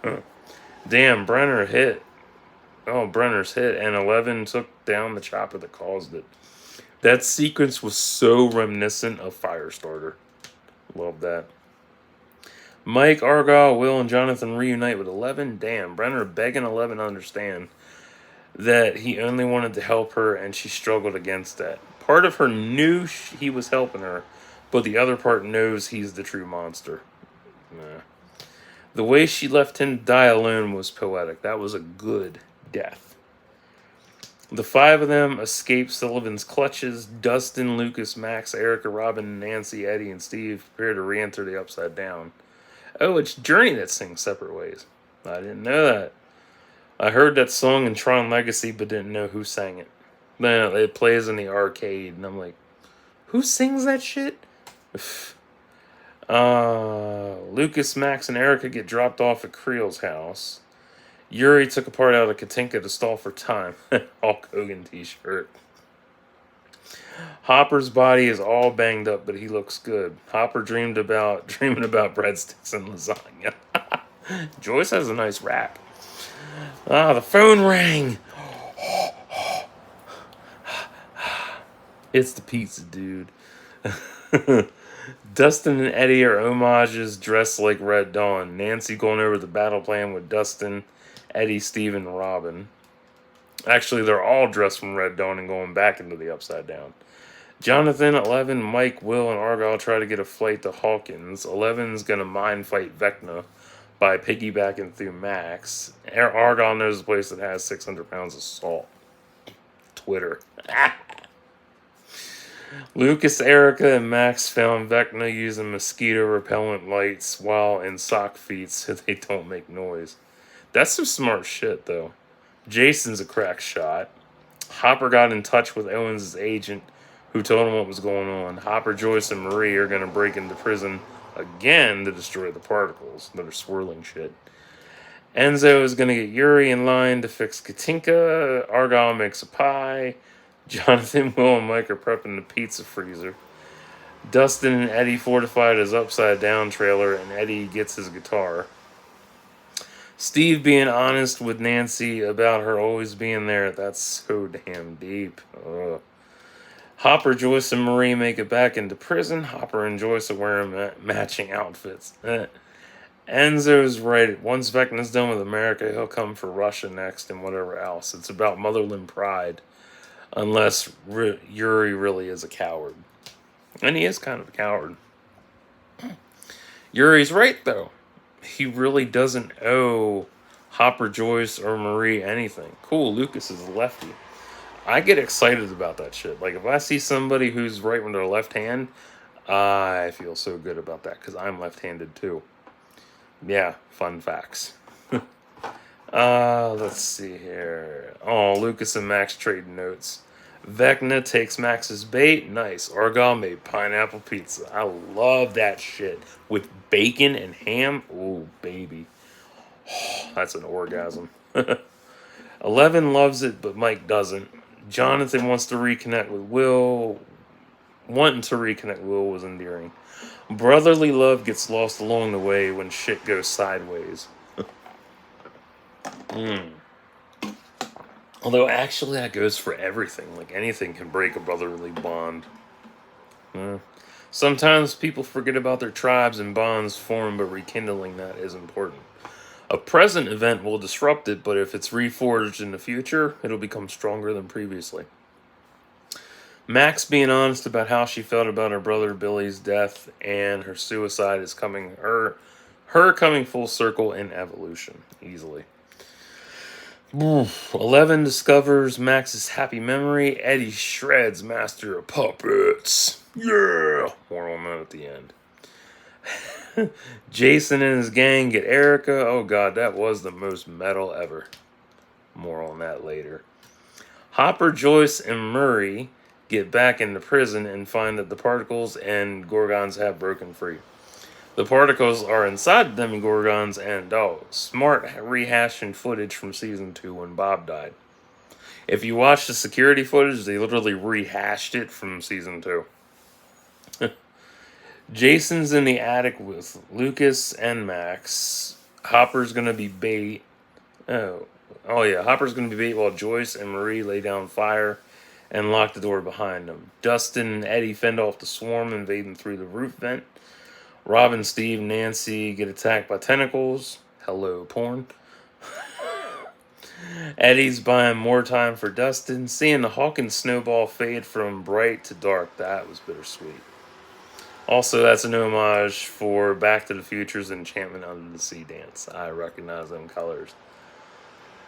One. Damn, Brenner hit. Oh, Brenner's hit, and 11 took down the chopper that caused it. That sequence was so reminiscent of Firestarter. Love that. Mike, Argyle, Will, and Jonathan reunite with 11. Damn, Brenner begging 11 to understand that he only wanted to help her, and she struggled against that. Part of her knew he was helping her, but the other part knows he's the true monster. Nah. The way she left him to die alone was poetic. That was a good death. The five of them escape Sullivan's clutches. Dustin, Lucas, Max, Erica, Robin, Nancy, Eddie, and Steve prepare to re-enter the Upside Down. Oh, it's Journey that sings Separate Ways. I didn't know that. I heard that song in Tron Legacy, but didn't know who sang it. Then it plays in the arcade, and I'm like, who sings that shit? Lucas, Max, and Erica get dropped off at Creel's house. Yuri took a part out of Katinka to stall for time. Hulk Hogan t-shirt. Hopper's body is all banged up, but he looks good. Hopper dreaming about breadsticks and lasagna. Joyce has a nice rap. The phone rang. It's the pizza dude. Dustin and Eddie are homages dressed like Red Dawn. Nancy going over the battle plan with Dustin, Eddie, Steve, and Robin. Actually, they're all dressed from Red Dawn and going back into the Upside Down. Jonathan, 11, Mike, Will, and Argyle try to get a flight to Hawkins. 11's going to mind fight Vecna by piggybacking through Max. Argyle knows a place that has 600 pounds of salt. Twitter. Lucas, Erica, and Max found Vecna using mosquito repellent lights while in sock feet so they don't make noise. That's some smart shit, though. Jason's a crack shot. Hopper got in touch with Owens' agent, who told him what was going on. Hopper, Joyce, and Marie are going to break into prison again to destroy the particles that are swirling shit. Enzo is going to get Yuri in line to fix Katinka. Argyle makes a pie. Jonathan, Will, and Mike are prepping the pizza freezer. Dustin and Eddie fortified his Upside Down trailer, and Eddie gets his guitar. Steve being honest with Nancy about her always being there. That's so damn deep. Ugh. Hopper, Joyce, and Marie make it back into prison. Hopper and Joyce are wearing matching outfits. Enzo's right. Once Vecna's done with America, he'll come for Russia next and whatever else. It's about motherland pride. Unless Yuri really is a coward. And he is kind of a coward. Yuri's right, though. He really doesn't owe Hopper, Joyce, or Marie anything. Cool, Lucas is a lefty. I get excited about that shit. Like, if I see somebody who's right with their left hand, I feel so good about that, because I'm left-handed, too. Yeah, fun facts. Let's see here. Oh, Lucas and Max trade notes. Vecna takes Max's bait. Nice. Argyle made pineapple pizza. I love that shit. With bacon and ham. Oh, baby. Oh, that's an orgasm. 11 loves it, but Mike doesn't. Jonathan wants to reconnect with Will. wanting to reconnect with Will was endearing. Brotherly love gets lost along the way when shit goes sideways. Although, actually, that goes for everything. Like, anything can break a brotherly bond. Yeah. Sometimes people forget about their tribes and bonds formed, but rekindling that is important. A present event will disrupt it, but if it's reforged in the future, it'll become stronger than previously. Max being honest about how she felt about her brother Billy's death and her suicide is coming her coming full circle in evolution easily. 11 discovers Max's happy memory. Eddie shreds Master of Puppets. Yeah! More on that at the end. Jason and his gang get Erica. Oh god, that was the most metal ever. More on that later. Hopper, Joyce, and Murray get back into prison and find that the particles and Gorgons have broken free. The particles are inside the Demogorgons and dogs. Smart rehashing footage from season 2 when Bob died. If you watch the security footage, they literally rehashed it from season 2. Jason's in the attic with Lucas and Max. Hopper's gonna be bait. Oh yeah, Hopper's gonna be bait while Joyce and Marie lay down fire and lock the door behind them. Dustin and Eddie fend off the swarm, invading through the roof vent. Robin, Steve, Nancy get attacked by tentacles. Hello, porn. Eddie's buying more time for Dustin. Seeing the Hawkins snowball fade from bright to dark, that was bittersweet. Also, that's an homage for Back to the Future's Enchantment Under the Sea dance. I recognize them colors.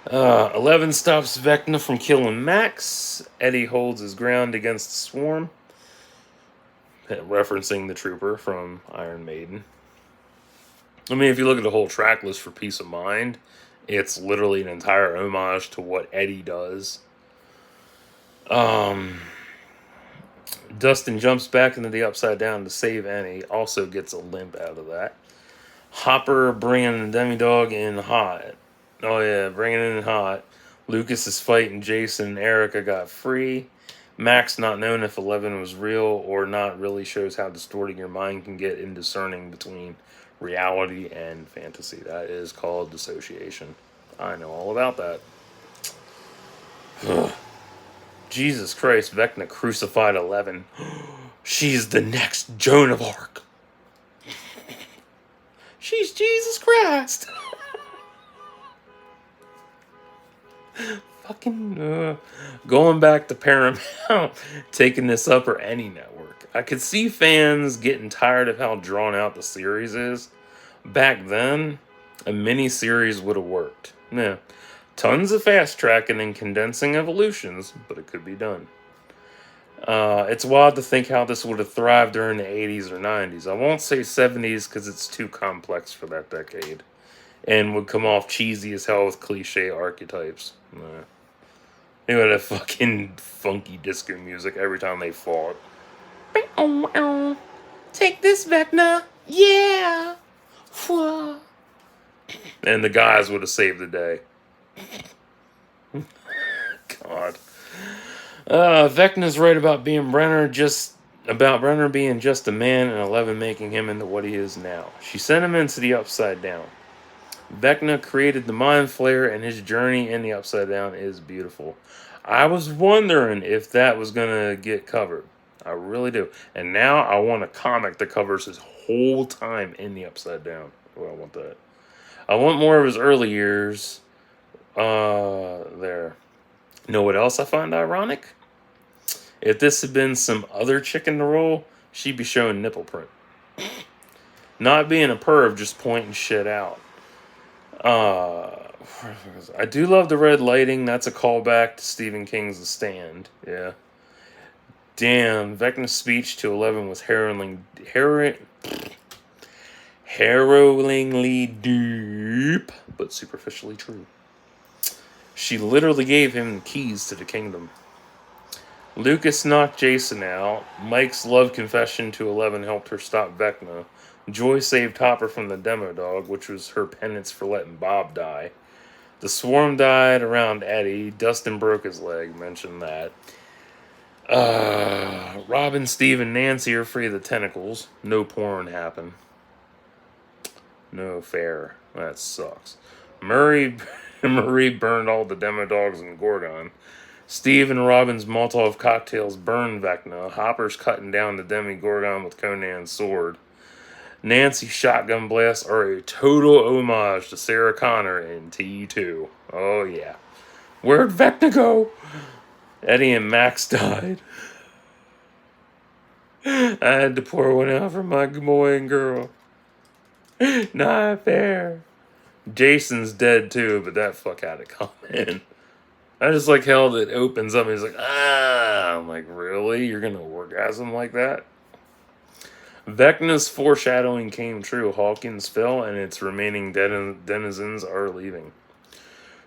11 stops Vecna from killing Max. Eddie holds his ground against the swarm, referencing the trooper from Iron Maiden. I mean, if you look at the whole track list for Peace of Mind, it's literally an entire homage to what Eddie does. Dustin jumps back into the Upside Down to save Annie. Also gets a limp out of that. Hopper bringing the Demidog in hot. Oh yeah, bringing it in hot. Lucas is fighting Jason and Erica got free. Max not knowing if 11 was real or not really shows how distorting your mind can get in discerning between reality and fantasy. That is called dissociation. I know all about that. Jesus Christ, Vecna crucified 11. She's the next Joan of Arc. She's Jesus Christ. Fucking going back to Paramount, taking this up, or any network. I could see fans getting tired of how drawn out the series is. Back then, a mini series would have worked. Yeah, tons of fast tracking and condensing evolutions, but it could be done. It's wild to think how this would have thrived during the 80s or 90s. I won't say 70s because it's too complex for that decade and would come off cheesy as hell with cliche archetypes. They would have fucking funky disco music every time they fought. Take this, Vecna. Yeah. And the guys would have saved the day. God. Vecna's right about being Brenner, being just a man, and 11 making him into what he is now. She sent him into the Upside Down. Vecna created the Mind Flayer, and his journey in the Upside Down is beautiful. I was wondering if that was going to get covered. I really do. And now I want a comic that covers his whole time in the Upside Down. Oh, I want that. I want more of his early years. There. Know what else I find ironic? If this had been some other chick in the role, she'd be showing nipple print. Not being a perv, just pointing shit out. I do love the red lighting. That's a callback to Stephen King's The Stand. Yeah. Damn, Vecna's speech to 11 was harrowingly deep, but superficially true. She literally gave him the keys to the kingdom. Lucas knocked Jason out. Mike's love confession to 11 helped her stop Vecna. Joy saved Hopper from the Demodog, which was her penance for letting Bob die. The swarm died around Eddie. Dustin broke his leg, mentioned that. Robin, Steve, and Nancy are free of the tentacles. No porn happen. No fair. That sucks. Murray Marie burned all the demo dogs in Gorgon. Steve and Robin's Molotov cocktails burned Vecna. Hopper's cutting down the Demigorgon with Conan's sword. Nancy's shotgun blasts are a total homage to Sarah Connor in T2. Oh yeah. Where'd Vecna go? Eddie and Max died. I had to pour one out for my boy and girl. Not fair. Jason's dead too, but that fuck had to come in. I just like how it opens up and he's like, ah. I'm like, really? You're gonna orgasm like that? Vecna's foreshadowing came true. Hawkins fell and its remaining denizens are leaving.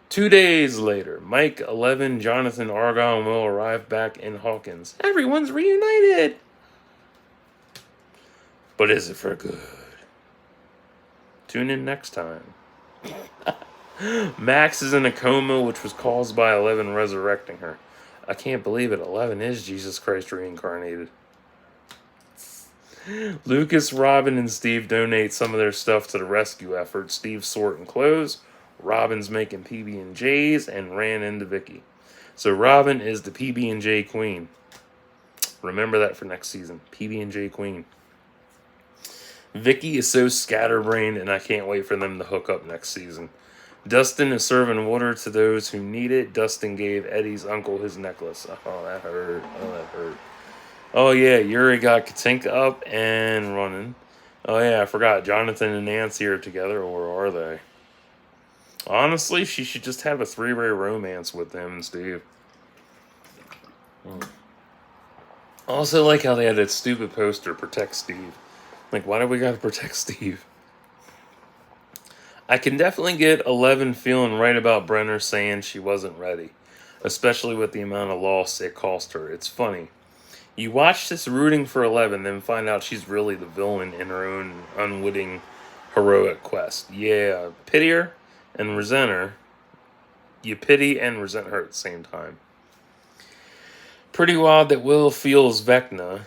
2 days later, Mike, 11, Jonathan, Argyle, and Will arrive back in Hawkins. Everyone's reunited! But is it for good? Tune in next time. Max is in a coma, which was caused by 11 resurrecting her. I can't believe it. 11 is Jesus Christ reincarnated. Lucas, Robin, and Steve donate some of their stuff to the rescue effort. Steve's sorting clothes. Robin's making PB&Js and ran into Vicky. So Robin is the PB&J queen. Remember that for next season. PB&J queen. Vicky is so scatterbrained, and I can't wait for them to hook up next season. Dustin is serving water to those who need it. Dustin gave Eddie's uncle his necklace. Oh, that hurt. Oh, that hurt. Oh, yeah, Yuri got Katinka up and running. Oh, yeah, I forgot. Jonathan and Nancy are together, or are they? Honestly, she should just have a three-way romance with him and Steve. Also, like how they had that stupid poster, Protect Steve. Like, why do we gotta protect Steve? I can definitely get 11 feeling right about Brenner saying she wasn't ready. Especially with the amount of loss it cost her. It's funny. You watch this rooting for 11, then find out she's really the villain in her own unwitting heroic quest. Yeah, pity her and resent her. You pity and resent her at the same time. Pretty wild that Will feels Vecna.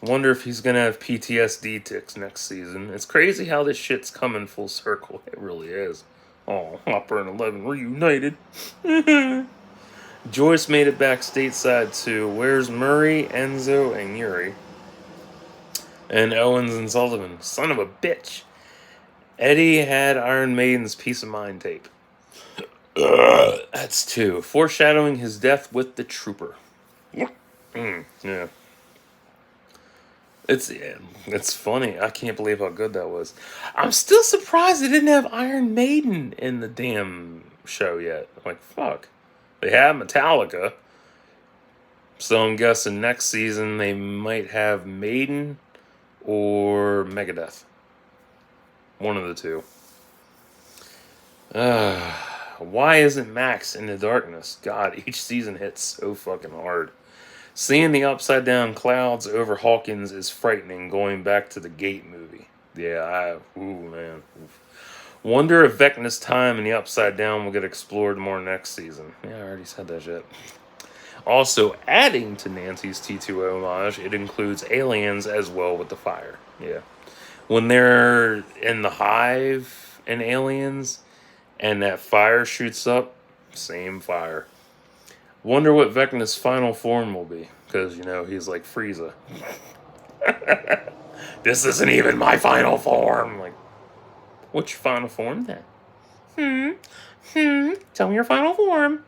Wonder if he's gonna have PTSD tics next season. It's crazy how this shit's coming full circle. It really is. Oh, Hopper and 11 reunited. Joyce made it back stateside too. Where's Murray, Enzo, and Yuri? And Owens and Sullivan. Son of a bitch. Eddie had Iron Maiden's Peace of Mind tape. That's 2. Foreshadowing his death with the Trooper. Yeah. It's funny. I can't believe how good that was. I'm still surprised they didn't have Iron Maiden in the damn show yet. Like, fuck. They have Metallica. So I'm guessing next season they might have Maiden or Megadeth. One of the two. Why isn't Max in the darkness? God, each season hits so fucking hard. Seeing the upside down clouds over Hawkins is frightening, going back to the Gate movie. Yeah, man. Wonder if Vecna's time in the upside down will get explored more next season. Yeah, I already said that shit. Also, adding to Nancy's T2 homage, it includes aliens as well with the fire. Yeah. When they're in the hive and aliens, and that fire shoots up, same fire. Wonder what Vecna's final form will be. Because, he's like Frieza. This isn't even my final form. Like, what's your final form then? Tell me your final form.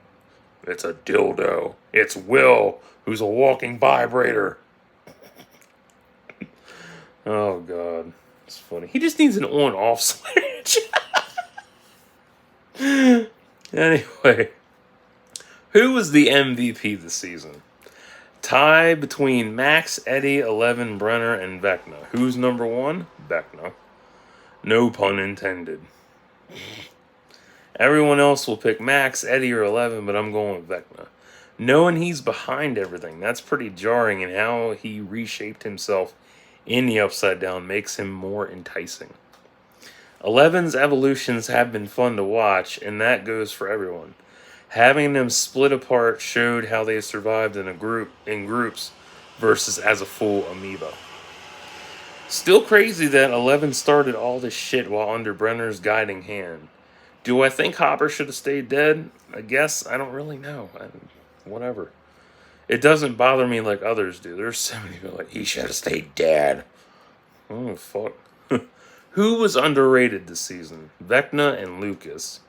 It's a dildo. It's Will, who's a walking vibrator. Oh, God. It's funny. He just needs an on-off switch. Anyway. Who was the MVP this season? Tie between Max, Eddie, 11, Brenner, and Vecna. Who's number 1? Vecna. No pun intended. Everyone else will pick Max, Eddie, or 11, but I'm going with Vecna. Knowing he's behind everything, that's pretty jarring, and how he reshaped himself in the Upside Down makes him more enticing. 11's evolutions have been fun to watch, and that goes for everyone. Having them split apart showed how they survived in groups versus as a full amoeba. Still crazy that 11 started all this shit while under Brenner's guiding hand. Do I think Hopper should have stayed dead? I guess. I don't really know. Whatever. It doesn't bother me like others do. There's so many people like, he should have stayed dead. Oh, fuck. Who was underrated this season? Vecna and Lucas.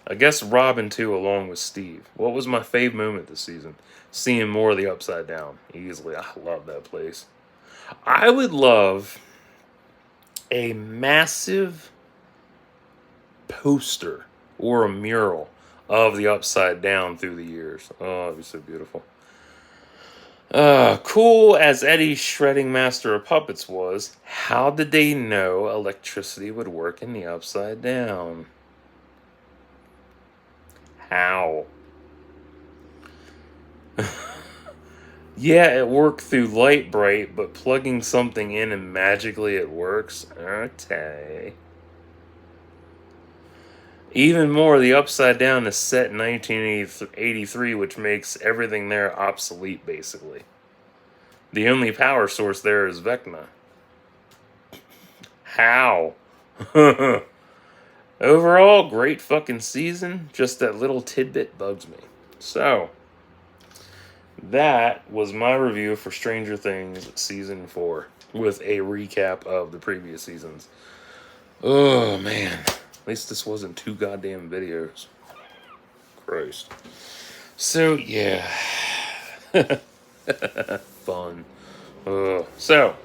I guess Robin too, along with Steve. What was my fave moment this season? Seeing more of the Upside Down. Easily. I love that place. I would love a massive poster or a mural of the Upside Down through the years. Oh, it'd be so beautiful. Cool as Eddie's shredding master of puppets was, how did they know electricity would work in the Upside Down? How? Yeah, it worked through Light Bright, but plugging something in and magically it works? Okay. Even more, the Upside Down is set in 1983, which makes everything there obsolete, basically. The only power source there is Vecna. How? Overall, great fucking season. Just that little tidbit bugs me. So, that was my review for Stranger Things Season 4 with a recap of the previous seasons. Oh, man. At least this wasn't 2 goddamn videos. Christ. So, yeah. Fun. So,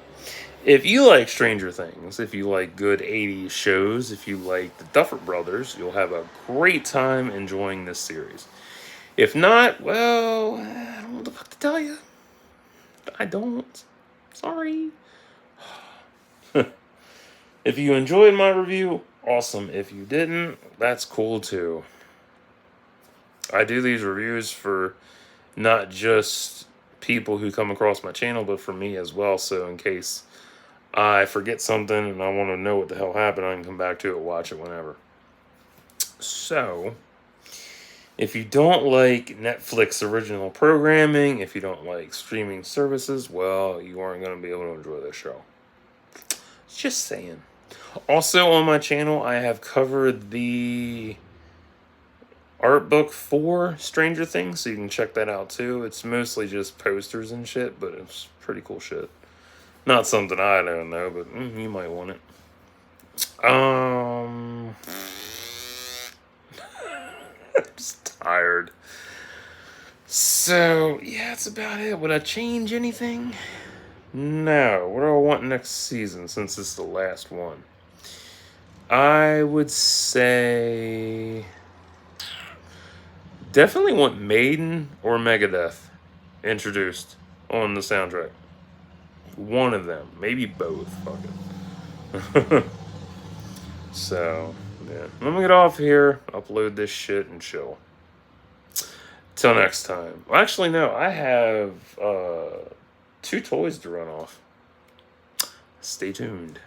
if you like Stranger Things, if you like good 80s shows, if you like the Duffer Brothers, you'll have a great time enjoying this series. If not, well, I don't know what the fuck to tell you. I don't. Sorry. If you enjoyed my review, awesome. If you didn't, that's cool too. I do these reviews for not just people who come across my channel, but for me as well. So in case I forget something and I want to know what the hell happened, I can come back to it, watch it whenever. So, if you don't like Netflix original programming, if you don't like streaming services, well, you aren't going to be able to enjoy this show. Just saying. Also on my channel, I have covered the art book for Stranger Things, so you can check that out too. It's mostly just posters and shit, but it's pretty cool shit. Not something I don't know, but you might want it. I'm just tired. So, yeah, that's about it. Would I change anything? No. What do I want next season, since it's the last one? I would say definitely want Maiden or Megadeth introduced on the soundtrack. One of them. Maybe both. Fuck it. So, yeah. Let me get off here, upload this shit, and chill. Till next time. Well, actually, no. I have 2 toys to run off. Stay tuned.